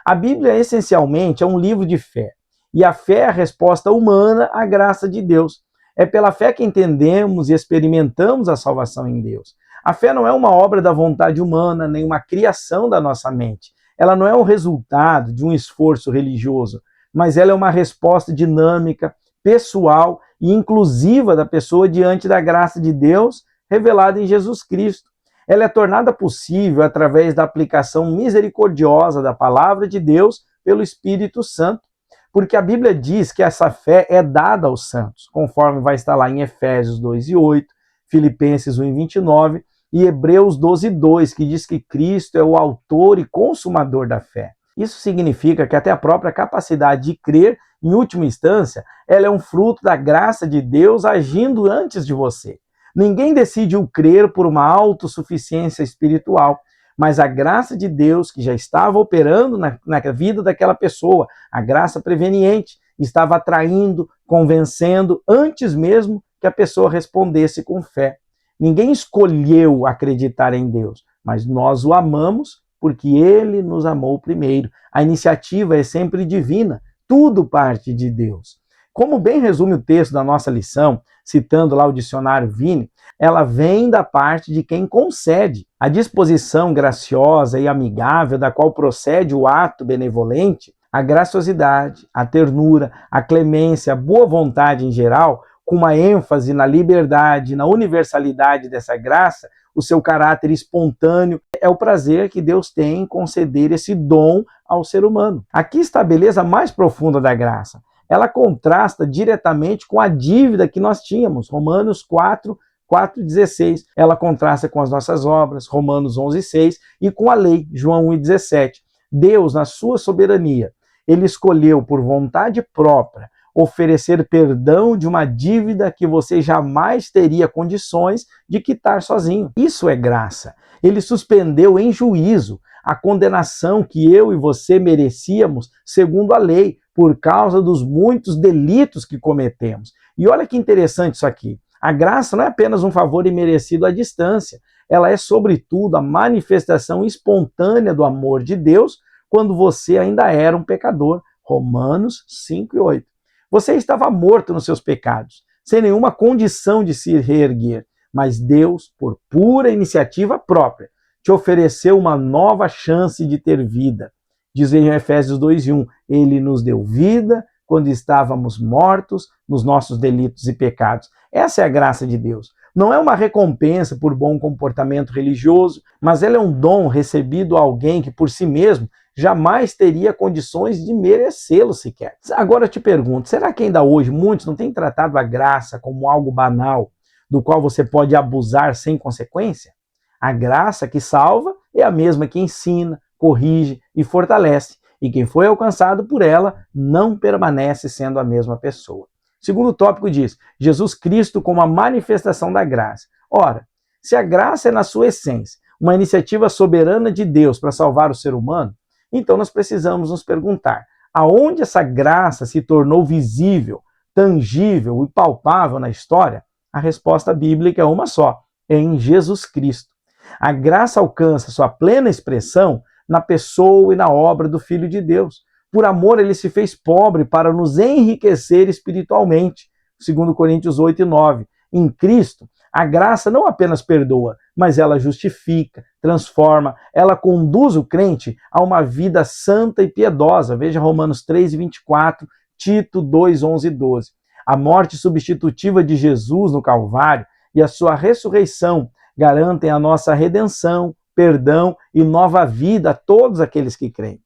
A Bíblia, essencialmente, é um livro de fé. E a fé é a resposta humana à graça de Deus. É pela fé que entendemos e experimentamos a salvação em Deus. A fé não é uma obra da vontade humana, nem uma criação da nossa mente. Ela não é o resultado de um esforço religioso, mas ela é uma resposta dinâmica, pessoal e inclusiva da pessoa diante da graça de Deus revelada em Jesus Cristo. Ela é tornada possível através da aplicação misericordiosa da palavra de Deus pelo Espírito Santo. Porque a Bíblia diz que essa fé é dada aos santos, conforme vai estar lá em Efésios 2 e 8, Filipenses 1 e 29 e Hebreus 12 e 2, que diz que Cristo é o autor e consumador da fé. Isso significa que até a própria capacidade de crer, em última instância, ela é um fruto da graça de Deus agindo antes de você. Ninguém decide o crer por uma autossuficiência espiritual, mas a graça de Deus que já estava operando na vida daquela pessoa, a graça preveniente, estava atraindo, convencendo, antes mesmo que a pessoa respondesse com fé. Ninguém escolheu acreditar em Deus, mas nós o amamos porque ele nos amou primeiro. A iniciativa é sempre divina, tudo parte de Deus. Como bem resume o texto da nossa lição, citando lá o dicionário Vini, ela vem da parte de quem concede. A disposição graciosa e amigável da qual procede o ato benevolente, a graciosidade, a ternura, a clemência, a boa vontade em geral, com uma ênfase na liberdade, na universalidade dessa graça, o seu caráter espontâneo, é o prazer que Deus tem em conceder esse dom ao ser humano. Aqui está a beleza mais profunda da graça. Ela contrasta diretamente com a dívida que nós tínhamos, Romanos 4:16. Ela contrasta com as nossas obras, Romanos 11:6, e com a lei, João 1:17. Deus, na sua soberania, ele escolheu por vontade própria oferecer perdão de uma dívida que você jamais teria condições de quitar sozinho. Isso é graça. Ele suspendeu em juízo a condenação que eu e você merecíamos segundo a lei, por causa dos muitos delitos que cometemos. E olha que interessante isso aqui. A graça não é apenas um favor imerecido à distância, ela é, sobretudo, a manifestação espontânea do amor de Deus quando você ainda era um pecador. Romanos 5:8. Você estava morto nos seus pecados, sem nenhuma condição de se reerguer, mas Deus, por pura iniciativa própria, te ofereceu uma nova chance de ter vida. Diz em Efésios 2:1, ele nos deu vida quando estávamos mortos nos nossos delitos e pecados. Essa é a graça de Deus. Não é uma recompensa por bom comportamento religioso, mas ela é um dom recebido a alguém que por si mesmo jamais teria condições de merecê-lo sequer. Agora eu te pergunto, será que ainda hoje muitos não têm tratado a graça como algo banal, do qual você pode abusar sem consequência? A graça que salva é a mesma que ensina, corrige e fortalece, e quem foi alcançado por ela não permanece sendo a mesma pessoa. Segundo tópico diz, Jesus Cristo como a manifestação da graça. Ora, se a graça é na sua essência uma iniciativa soberana de Deus para salvar o ser humano, então nós precisamos nos perguntar, aonde essa graça se tornou visível, tangível e palpável na história? A resposta bíblica é uma só, é em Jesus Cristo. A graça alcança sua plena expressão na pessoa e na obra do Filho de Deus. Por amor, ele se fez pobre para nos enriquecer espiritualmente. 2 Coríntios 8:9. Em Cristo, a graça não apenas perdoa, mas ela justifica, transforma, ela conduz o crente a uma vida santa e piedosa. Veja Romanos 3:24, Tito 2:11 e 12. A morte substitutiva de Jesus no Calvário e a sua ressurreição garantem a nossa redenção, perdão e nova vida a todos aqueles que creem.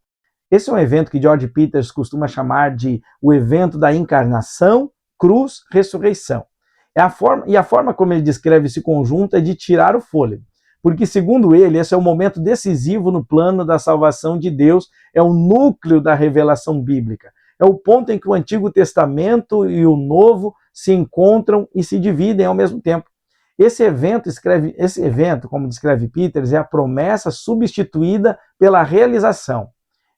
Esse é um evento que George Peters costuma chamar de o evento da encarnação, cruz, ressurreição. A forma como ele descreve esse conjunto é de tirar o fôlego, porque, segundo ele, esse é o momento decisivo no plano da salvação de Deus, é o núcleo da revelação bíblica, é o ponto em que o Antigo Testamento e o Novo se encontram e se dividem ao mesmo tempo. Esse evento, como descreve Peters, é a promessa substituída pela realização.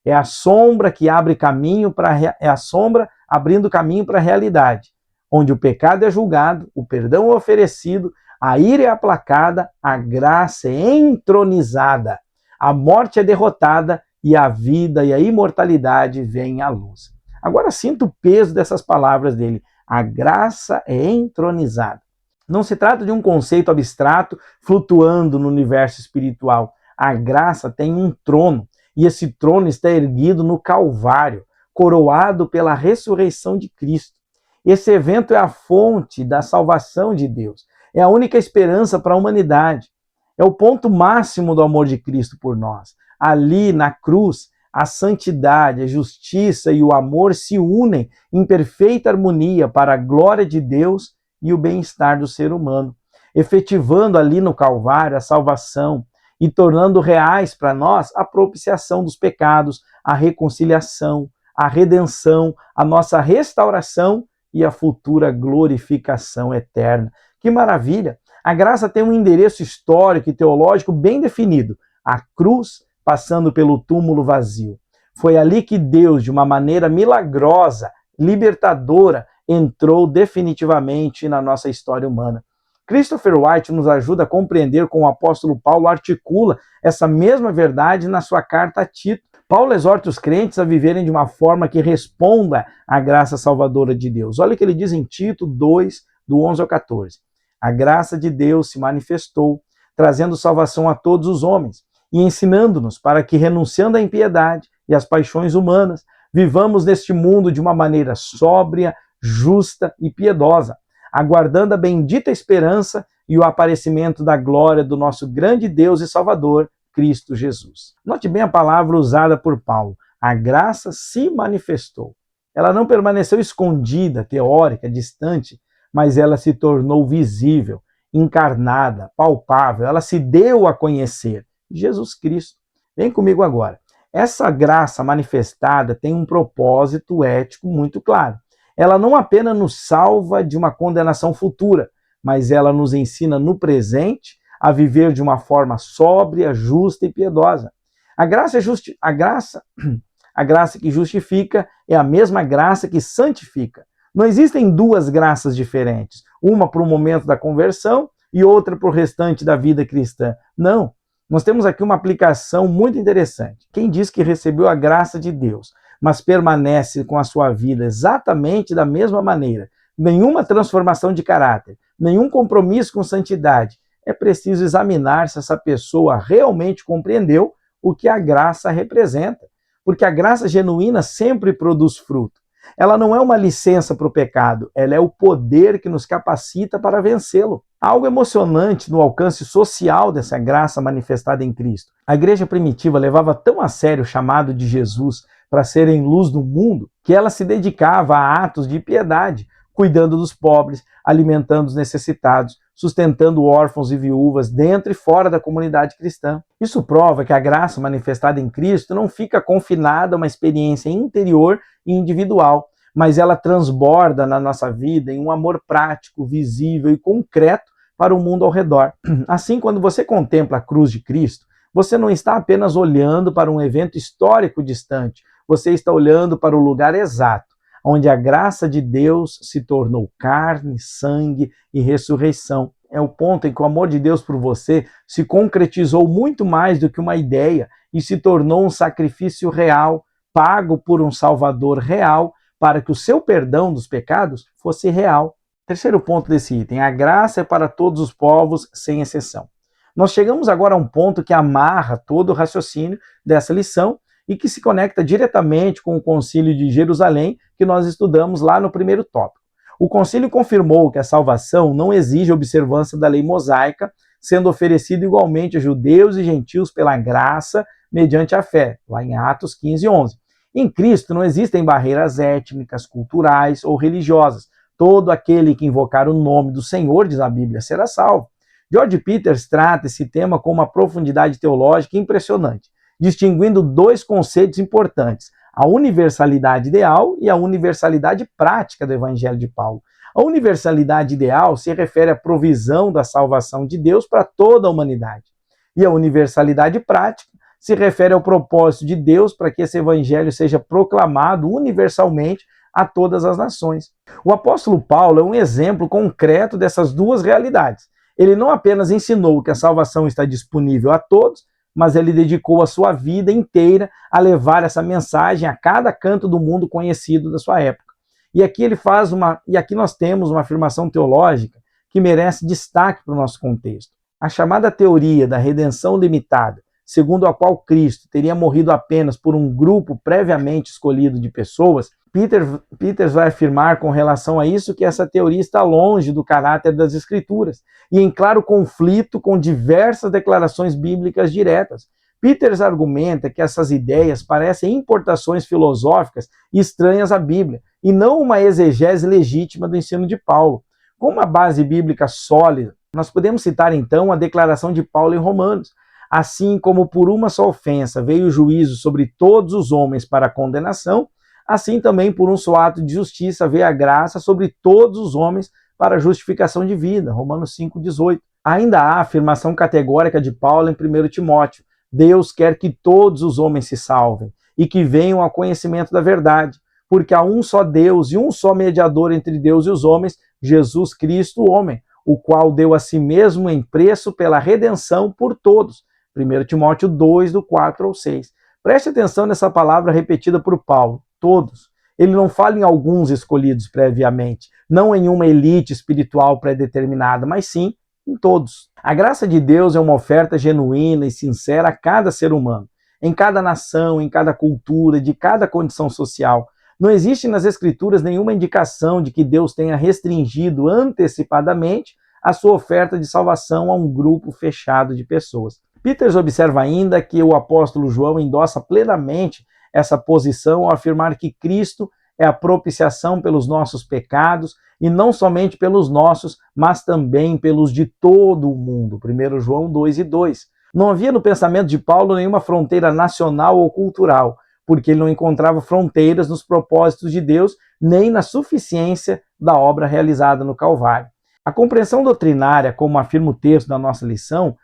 É a sombra que abre caminho é a sombra abrindo caminho para a realidade, onde o pecado é julgado, o perdão é oferecido, a ira é aplacada, a graça é entronizada, a morte é derrotada e a vida e a imortalidade vêm à luz. Agora sinta o peso dessas palavras dele. A graça é entronizada. Não se trata de um conceito abstrato flutuando no universo espiritual. A graça tem um trono, e esse trono está erguido no Calvário, coroado pela ressurreição de Cristo. Esse evento é a fonte da salvação de Deus. É a única esperança para a humanidade. É o ponto máximo do amor de Cristo por nós. Ali, na cruz, a santidade, a justiça e o amor se unem em perfeita harmonia para a glória de Deus e o bem-estar do ser humano, efetivando ali no Calvário a salvação e tornando reais para nós a propiciação dos pecados, a reconciliação, a redenção, a nossa restauração e a futura glorificação eterna. Que maravilha! A graça tem um endereço histórico e teológico bem definido, a cruz passando pelo túmulo vazio. Foi ali que Deus, de uma maneira milagrosa, libertadora entrou definitivamente na nossa história humana. Christopher White nos ajuda a compreender como o apóstolo Paulo articula essa mesma verdade na sua carta a Tito. Paulo exorta os crentes a viverem de uma forma que responda à graça salvadora de Deus. Olha o que ele diz em Tito 2, do 11 ao 14. A graça de Deus se manifestou, trazendo salvação a todos os homens e ensinando-nos para que, renunciando à impiedade e às paixões humanas, vivamos neste mundo de uma maneira sóbria, justa e piedosa, aguardando a bendita esperança e o aparecimento da glória do nosso grande Deus e Salvador, Cristo Jesus. Note bem a palavra usada por Paulo. A graça se manifestou. Ela não permaneceu escondida, teórica, distante, mas ela se tornou visível, encarnada, palpável. Ela se deu a conhecer. Jesus Cristo. Vem comigo agora. Essa graça manifestada tem um propósito ético muito claro. Ela não apenas nos salva de uma condenação futura, mas ela nos ensina no presente a viver de uma forma sóbria, justa e piedosa. A graça que justifica é a mesma graça que santifica. Não existem duas graças diferentes, uma para o momento da conversão e outra para o restante da vida cristã. Não. Nós temos aqui uma aplicação muito interessante. Quem diz que recebeu a graça de Deus, mas permanece com a sua vida exatamente da mesma maneira, nenhuma transformação de caráter, nenhum compromisso com santidade, é preciso examinar se essa pessoa realmente compreendeu o que a graça representa. Porque a graça genuína sempre produz fruto. Ela não é uma licença para o pecado, ela é o poder que nos capacita para vencê-lo. Há algo emocionante no alcance social dessa graça manifestada em Cristo. A igreja primitiva levava tão a sério o chamado de Jesus para serem luz do mundo, que ela se dedicava a atos de piedade, cuidando dos pobres, alimentando os necessitados, sustentando órfãos e viúvas dentro e fora da comunidade cristã. Isso prova que a graça manifestada em Cristo não fica confinada a uma experiência interior e individual, mas ela transborda na nossa vida em um amor prático, visível e concreto para o mundo ao redor. Assim, quando você contempla a cruz de Cristo, você não está apenas olhando para um evento histórico distante, você está olhando para o lugar exato, onde a graça de Deus se tornou carne, sangue e ressurreição. É o ponto em que o amor de Deus por você se concretizou muito mais do que uma ideia e se tornou um sacrifício real, pago por um Salvador real, para que o seu perdão dos pecados fosse real. Terceiro ponto desse item, a graça é para todos os povos, sem exceção. Nós chegamos agora a um ponto que amarra todo o raciocínio dessa lição e que se conecta diretamente com o Concílio de Jerusalém, que nós estudamos lá no primeiro tópico. O concílio confirmou que a salvação não exige observância da lei mosaica, sendo oferecido igualmente a judeus e gentios pela graça, mediante a fé, lá em Atos 15, 11. Em Cristo não existem barreiras étnicas, culturais ou religiosas. Todo aquele que invocar o nome do Senhor, diz a Bíblia, será salvo. George Peters trata esse tema com uma profundidade teológica impressionante, distinguindo dois conceitos importantes, a universalidade ideal e a universalidade prática do Evangelho de Paulo. A universalidade ideal se refere à provisão da salvação de Deus para toda a humanidade. E a universalidade prática se refere ao propósito de Deus para que esse Evangelho seja proclamado universalmente a todas as nações. O apóstolo Paulo é um exemplo concreto dessas duas realidades. Ele não apenas ensinou que a salvação está disponível a todos, mas ele dedicou a sua vida inteira a levar essa mensagem a cada canto do mundo conhecido da sua época. E aqui nós temos uma afirmação teológica que merece destaque para o nosso contexto. A chamada teoria da redenção limitada, segundo a qual Cristo teria morrido apenas por um grupo previamente escolhido de pessoas, Peters vai afirmar com relação a isso que essa teoria está longe do caráter das Escrituras e em claro conflito com diversas declarações bíblicas diretas. Peters argumenta que essas ideias parecem importações filosóficas estranhas à Bíblia e não uma exegese legítima do ensino de Paulo. Com uma base bíblica sólida, nós podemos citar então a declaração de Paulo em Romanos. Assim como por uma só ofensa veio o juízo sobre todos os homens para a condenação, assim também por um só ato de justiça veio a graça sobre todos os homens para a justificação de vida. Romanos 5,18. Ainda há a afirmação categórica de Paulo em 1 Timóteo. Deus quer que todos os homens se salvem e que venham ao conhecimento da verdade, porque há um só Deus e um só mediador entre Deus e os homens, Jesus Cristo, o homem, o qual deu a si mesmo em preço pela redenção por todos. 1 Timóteo 2, do 4 ao 6. Preste atenção nessa palavra repetida por Paulo, todos. Ele não fala em alguns escolhidos previamente, não em uma elite espiritual pré-determinada, mas sim em todos. A graça de Deus é uma oferta genuína e sincera a cada ser humano, em cada nação, em cada cultura, de cada condição social. Não existe nas Escrituras nenhuma indicação de que Deus tenha restringido antecipadamente a sua oferta de salvação a um grupo fechado de pessoas. Peters observa ainda que o apóstolo João endossa plenamente essa posição ao afirmar que Cristo é a propiciação pelos nossos pecados, e não somente pelos nossos, mas também pelos de todo o mundo. 1 João 2 e 2. Não havia no pensamento de Paulo nenhuma fronteira nacional ou cultural, porque ele não encontrava fronteiras nos propósitos de Deus, nem na suficiência da obra realizada no Calvário. A compreensão doutrinária, como afirma o texto da nossa lição,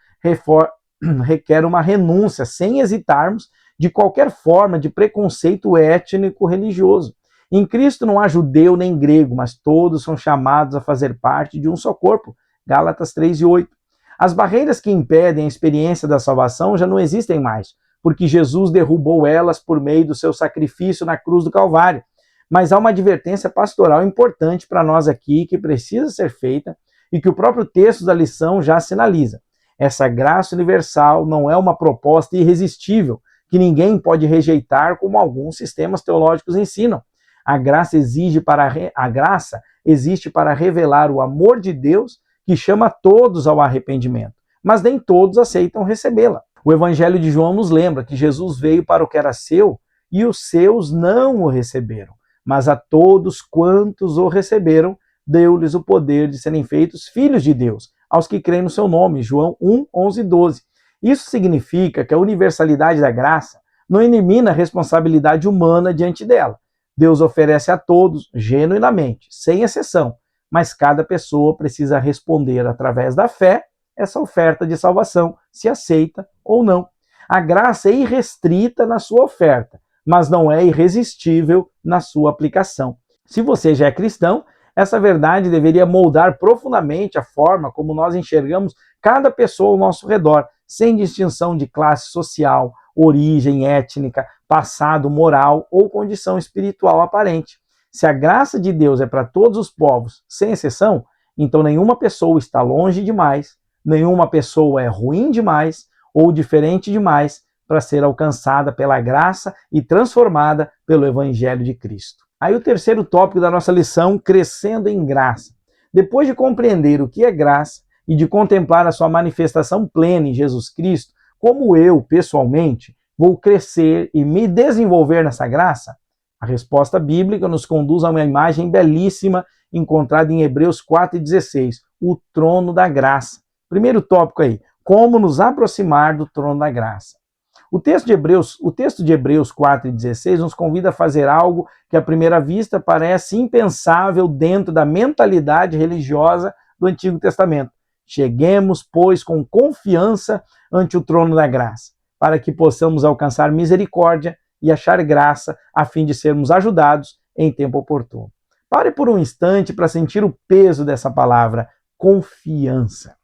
requer uma renúncia, sem hesitarmos, de qualquer forma de preconceito étnico-religioso. Em Cristo não há judeu nem grego, mas todos são chamados a fazer parte de um só corpo. Gálatas 3 e 8. As barreiras que impedem a experiência da salvação já não existem mais, porque Jesus derrubou elas por meio do seu sacrifício na cruz do Calvário. Mas há uma advertência pastoral importante para nós aqui, que precisa ser feita e que o próprio texto da lição já sinaliza. Essa graça universal não é uma proposta irresistível, que ninguém pode rejeitar, como alguns sistemas teológicos ensinam. A graça existe para revelar o amor de Deus, que chama todos ao arrependimento, mas nem todos aceitam recebê-la. O Evangelho de João nos lembra que Jesus veio para o que era seu e os seus não o receberam, mas a todos quantos o receberam, deu-lhes o poder de serem feitos filhos de Deus, aos que creem no seu nome. João 1, 11 e 12. Isso significa que a universalidade da graça não elimina a responsabilidade humana diante dela. Deus oferece a todos, genuinamente, sem exceção, mas cada pessoa precisa responder através da fé essa oferta de salvação, se aceita ou não. A graça é irrestrita na sua oferta, mas não é irresistível na sua aplicação. Se você já é cristão, essa verdade deveria moldar profundamente a forma como nós enxergamos cada pessoa ao nosso redor, sem distinção de classe social, origem étnica, passado moral ou condição espiritual aparente. Se a graça de Deus é para todos os povos, sem exceção, então nenhuma pessoa está longe demais, nenhuma pessoa é ruim demais ou diferente demais para ser alcançada pela graça e transformada pelo Evangelho de Cristo. Aí o terceiro tópico da nossa lição, crescendo em graça. Depois de compreender o que é graça e de contemplar a sua manifestação plena em Jesus Cristo, como eu, pessoalmente, vou crescer e me desenvolver nessa graça? A resposta bíblica nos conduz a uma imagem belíssima encontrada em Hebreus 4,16, o trono da graça. Primeiro tópico aí, como nos aproximar do trono da graça. O texto de Hebreus 4,16 nos convida a fazer algo que à primeira vista parece impensável dentro da mentalidade religiosa do Antigo Testamento. Cheguemos, pois, com confiança ante o trono da graça, para que possamos alcançar misericórdia e achar graça, a fim de sermos ajudados em tempo oportuno. Pare por um instante para sentir o peso dessa palavra, confiança.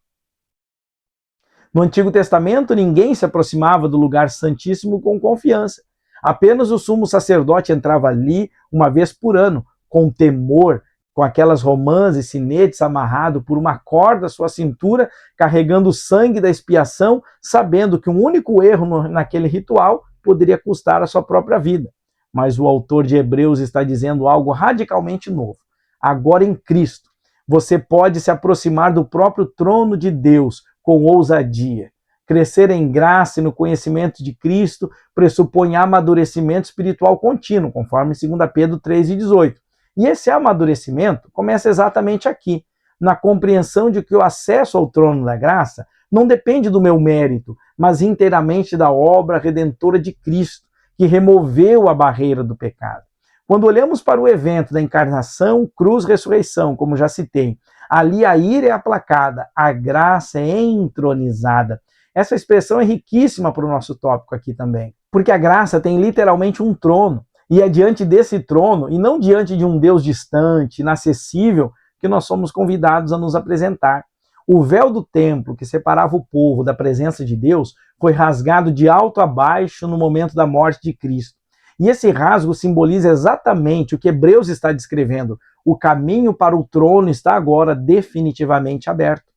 No Antigo Testamento, ninguém se aproximava do lugar santíssimo com confiança. Apenas o sumo sacerdote entrava ali uma vez por ano, com temor, com aquelas romãs e sinetes amarrado por uma corda à sua cintura, carregando o sangue da expiação, sabendo que um único erro naquele ritual poderia custar a sua própria vida. Mas o autor de Hebreus está dizendo algo radicalmente novo. Agora em Cristo, você pode se aproximar do próprio trono de Deus com ousadia. Crescer em graça e no conhecimento de Cristo pressupõe amadurecimento espiritual contínuo, conforme 2 Pedro 3,18. E esse amadurecimento começa exatamente aqui, na compreensão de que o acesso ao trono da graça não depende do meu mérito, mas inteiramente da obra redentora de Cristo, que removeu a barreira do pecado. Quando olhamos para o evento da encarnação, cruz, ressurreição, como já citei, ali a ira é aplacada, a graça é entronizada. Essa expressão é riquíssima para o nosso tópico aqui também, porque a graça tem literalmente um trono. E é diante desse trono, e não diante de um Deus distante, inacessível, que nós somos convidados a nos apresentar. O véu do templo que separava o povo da presença de Deus foi rasgado de alto a baixo no momento da morte de Cristo. E esse rasgo simboliza exatamente o que Hebreus está descrevendo. O caminho para o trono está agora definitivamente aberto.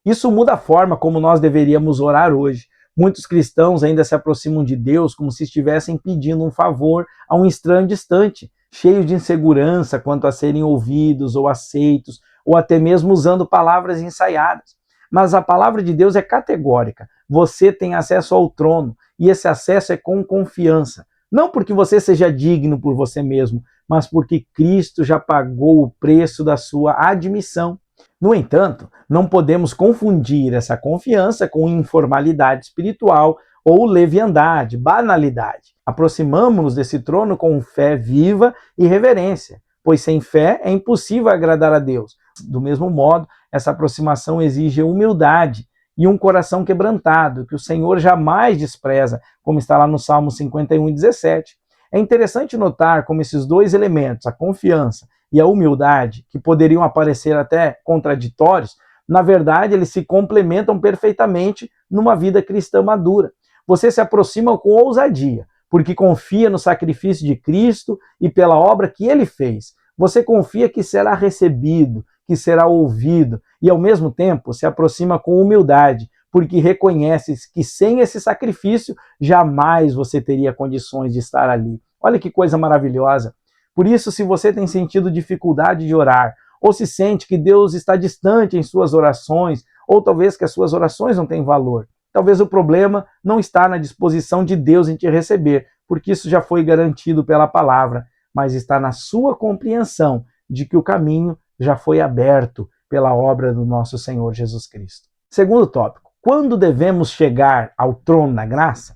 Isso muda a forma como nós deveríamos orar hoje. Muitos cristãos ainda se aproximam de Deus como se estivessem pedindo um favor a um estranho distante, cheios de insegurança quanto a serem ouvidos ou aceitos, ou até mesmo usando palavras ensaiadas. Mas a palavra de Deus é categórica. Você tem acesso ao trono, e esse acesso é com confiança. Não porque você seja digno por você mesmo, mas porque Cristo já pagou o preço da sua admissão. No entanto, não podemos confundir essa confiança com informalidade espiritual ou leviandade, banalidade. Aproximamo-nos desse trono com fé viva e reverência, pois sem fé é impossível agradar a Deus. Do mesmo modo, essa aproximação exige humildade e um coração quebrantado, que o Senhor jamais despreza, como está lá no Salmo 51:17. É interessante notar como esses dois elementos, a confiança e a humildade, que poderiam parecer até contraditórios, na verdade eles se complementam perfeitamente numa vida cristã madura. Você se aproxima com ousadia, porque confia no sacrifício de Cristo e pela obra que ele fez. Você confia que será recebido, que será ouvido, e ao mesmo tempo se aproxima com humildade, porque reconhece que sem esse sacrifício jamais você teria condições de estar ali. Olha que coisa maravilhosa. Por isso, se você tem sentido dificuldade de orar, ou se sente que Deus está distante em suas orações, ou talvez que as suas orações não têm valor, talvez o problema não está na disposição de Deus em te receber, porque isso já foi garantido pela palavra, mas está na sua compreensão de que o caminho já foi aberto pela obra do nosso Senhor Jesus Cristo. Segundo tópico, quando devemos chegar ao trono da graça?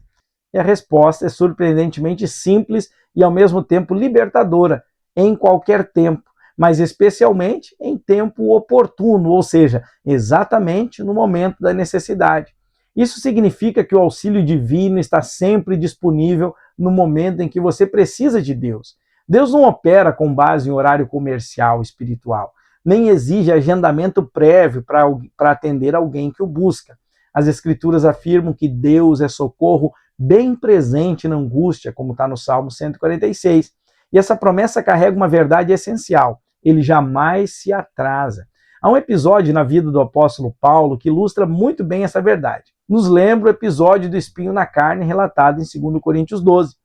E a resposta é surpreendentemente simples e ao mesmo tempo libertadora, em qualquer tempo, mas especialmente em tempo oportuno, ou seja, exatamente no momento da necessidade. Isso significa que o auxílio divino está sempre disponível no momento em que você precisa de Deus. Deus não opera com base em horário comercial espiritual, nem exige agendamento prévio para atender alguém que o busca. As Escrituras afirmam que Deus é socorro bem presente na angústia, como está no Salmo 146. E essa promessa carrega uma verdade essencial: ele jamais se atrasa. Há um episódio na vida do apóstolo Paulo que ilustra muito bem essa verdade. Nos lembra o episódio do espinho na carne relatado em 2 Coríntios 12.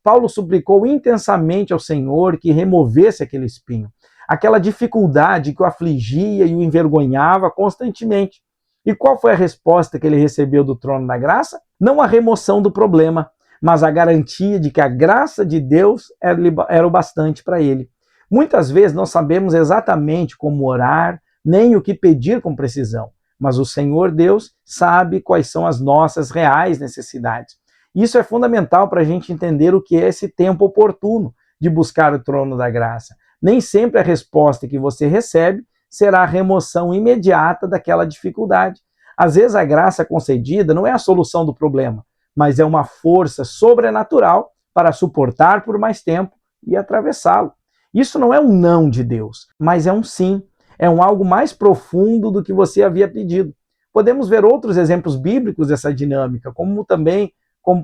Paulo suplicou intensamente ao Senhor que removesse aquele espinho, aquela dificuldade que o afligia e o envergonhava constantemente. E qual foi a resposta que ele recebeu do trono da graça? Não a remoção do problema, mas a garantia de que a graça de Deus era o bastante para ele. Muitas vezes não sabemos exatamente como orar, nem o que pedir com precisão, mas o Senhor Deus sabe quais são as nossas reais necessidades. Isso é fundamental para a gente entender o que é esse tempo oportuno de buscar o trono da graça. Nem sempre a resposta que você recebe será a remoção imediata daquela dificuldade. Às vezes a graça concedida não é a solução do problema, mas é uma força sobrenatural para suportar por mais tempo e atravessá-lo. Isso não é um não de Deus, mas é um sim. É um algo mais profundo do que você havia pedido. Podemos ver outros exemplos bíblicos dessa dinâmica, como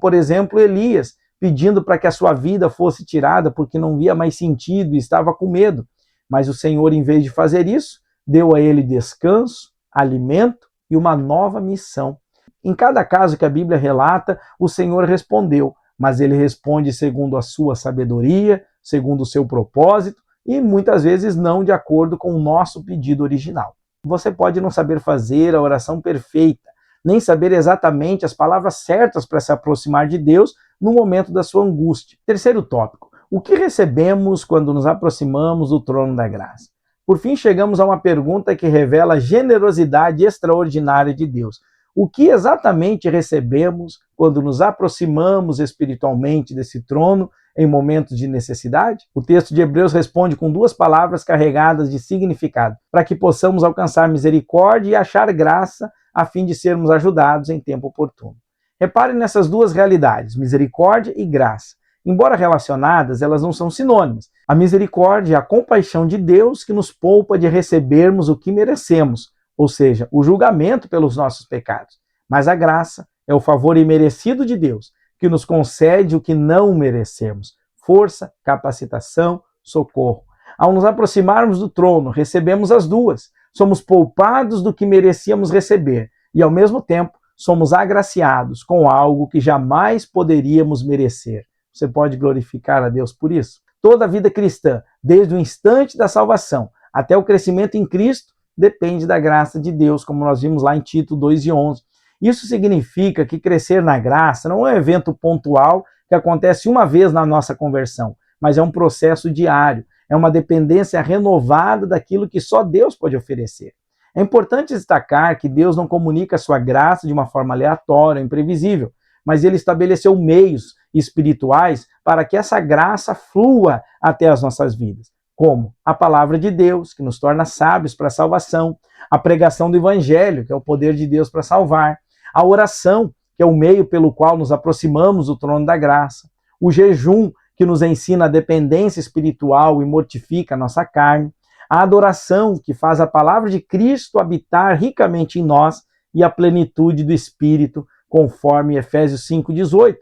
por exemplo, Elias, pedindo para que a sua vida fosse tirada porque não via mais sentido e estava com medo. Mas o Senhor, em vez de fazer isso, deu a ele descanso, alimento e uma nova missão. Em cada caso que a Bíblia relata, o Senhor respondeu, mas ele responde segundo a sua sabedoria, segundo o seu propósito e muitas vezes não de acordo com o nosso pedido original. Você pode não saber fazer a oração perfeita, nem saber exatamente as palavras certas para se aproximar de Deus no momento da sua angústia. Terceiro tópico, o que recebemos quando nos aproximamos do trono da graça? Por fim, chegamos a uma pergunta que revela a generosidade extraordinária de Deus. O que exatamente recebemos quando nos aproximamos espiritualmente desse trono em momentos de necessidade? O texto de Hebreus responde com duas palavras carregadas de significado, para que possamos alcançar misericórdia e achar graça a fim de sermos ajudados em tempo oportuno. Repare nessas duas realidades, misericórdia e graça. Embora relacionadas, elas não são sinônimas. A misericórdia é a compaixão de Deus que nos poupa de recebermos o que merecemos, ou seja, o julgamento pelos nossos pecados. Mas a graça é o favor imerecido de Deus, que nos concede o que não merecemos: força, capacitação, socorro. Ao nos aproximarmos do trono, recebemos as duas. Somos poupados do que merecíamos receber e, ao mesmo tempo, somos agraciados com algo que jamais poderíamos merecer. Você pode glorificar a Deus por isso? Toda a vida cristã, desde o instante da salvação até o crescimento em Cristo, depende da graça de Deus, como nós vimos lá em Tito 2:11. Isso significa que crescer na graça não é um evento pontual que acontece uma vez na nossa conversão, mas é um processo diário, é uma dependência renovada daquilo que só Deus pode oferecer. É importante destacar que Deus não comunica a sua graça de uma forma aleatória, imprevisível, mas ele estabeleceu meios espirituais para que essa graça flua até as nossas vidas, como a palavra de Deus, que nos torna sábios para a salvação, a pregação do evangelho, que é o poder de Deus para salvar, a oração, que é o meio pelo qual nos aproximamos do trono da graça, o jejum, que nos ensina a dependência espiritual e mortifica a nossa carne, a adoração, que faz a palavra de Cristo habitar ricamente em nós, e a plenitude do Espírito, conforme Efésios 5:18.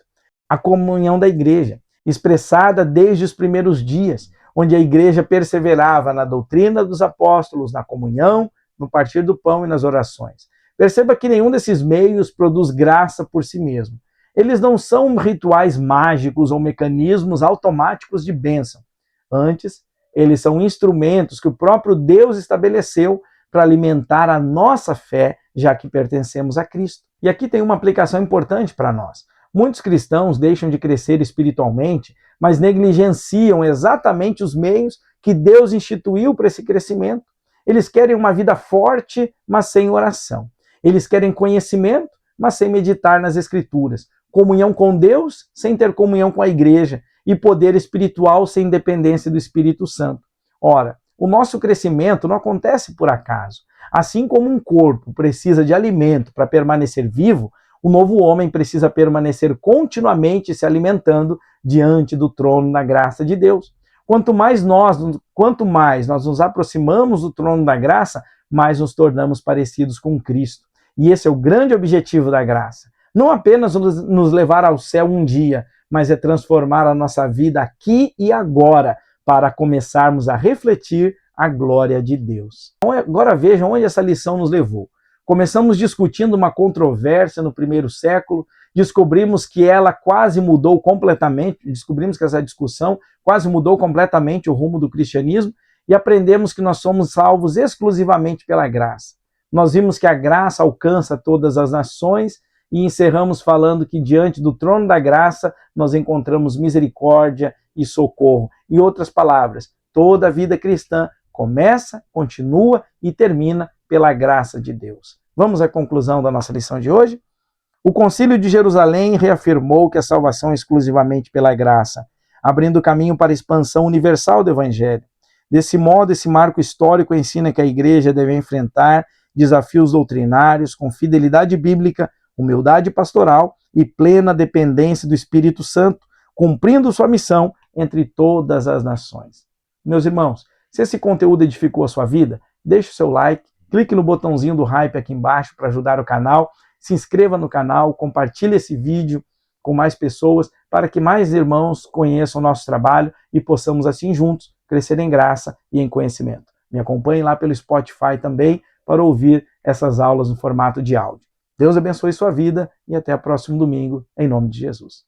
A comunhão da igreja, expressada desde os primeiros dias, onde a igreja perseverava na doutrina dos apóstolos, na comunhão, no partir do pão e nas orações. Perceba que nenhum desses meios produz graça por si mesmo. Eles não são rituais mágicos ou mecanismos automáticos de bênção. Antes, eles são instrumentos que o próprio Deus estabeleceu para alimentar a nossa fé, já que pertencemos a Cristo. E aqui tem uma aplicação importante para nós. Muitos cristãos deixam de crescer espiritualmente, mas negligenciam exatamente os meios que Deus instituiu para esse crescimento. Eles querem uma vida forte, mas sem oração. Eles querem conhecimento, mas sem meditar nas Escrituras. Comunhão com Deus, sem ter comunhão com a igreja. E poder espiritual sem dependência do Espírito Santo. Ora, o nosso crescimento não acontece por acaso. Assim como um corpo precisa de alimento para permanecer vivo, o novo homem precisa permanecer continuamente se alimentando diante do trono da graça de Deus. Quanto mais nós nos aproximamos do trono da graça, mais nos tornamos parecidos com Cristo. E esse é o grande objetivo da graça. Não apenas nos levar ao céu um dia, mas é transformar a nossa vida aqui e agora, para começarmos a refletir a glória de Deus. Agora vejam onde essa lição nos levou. Começamos discutindo uma controvérsia no primeiro século, descobrimos que essa discussão quase mudou completamente o rumo do cristianismo e aprendemos que nós somos salvos exclusivamente pela graça. Nós vimos que a graça alcança todas as nações e encerramos falando que diante do trono da graça nós encontramos misericórdia e socorro. Em outras palavras, toda a vida cristã começa, continua e termina pela graça de Deus. Vamos à conclusão da nossa lição de hoje? O Concílio de Jerusalém reafirmou que a salvação é exclusivamente pela graça, abrindo caminho para a expansão universal do Evangelho. Desse modo, esse marco histórico ensina que a Igreja deve enfrentar desafios doutrinários com fidelidade bíblica, humildade pastoral e plena dependência do Espírito Santo, cumprindo sua missão entre todas as nações. Meus irmãos, se esse conteúdo edificou a sua vida, deixe o seu like, clique no botãozinho do hype aqui embaixo para ajudar o canal, se inscreva no canal, compartilhe esse vídeo com mais pessoas para que mais irmãos conheçam o nosso trabalho e possamos assim juntos crescer em graça e em conhecimento. Me acompanhe lá pelo Spotify também para ouvir essas aulas no formato de áudio. Deus abençoe sua vida e até o próximo domingo, em nome de Jesus.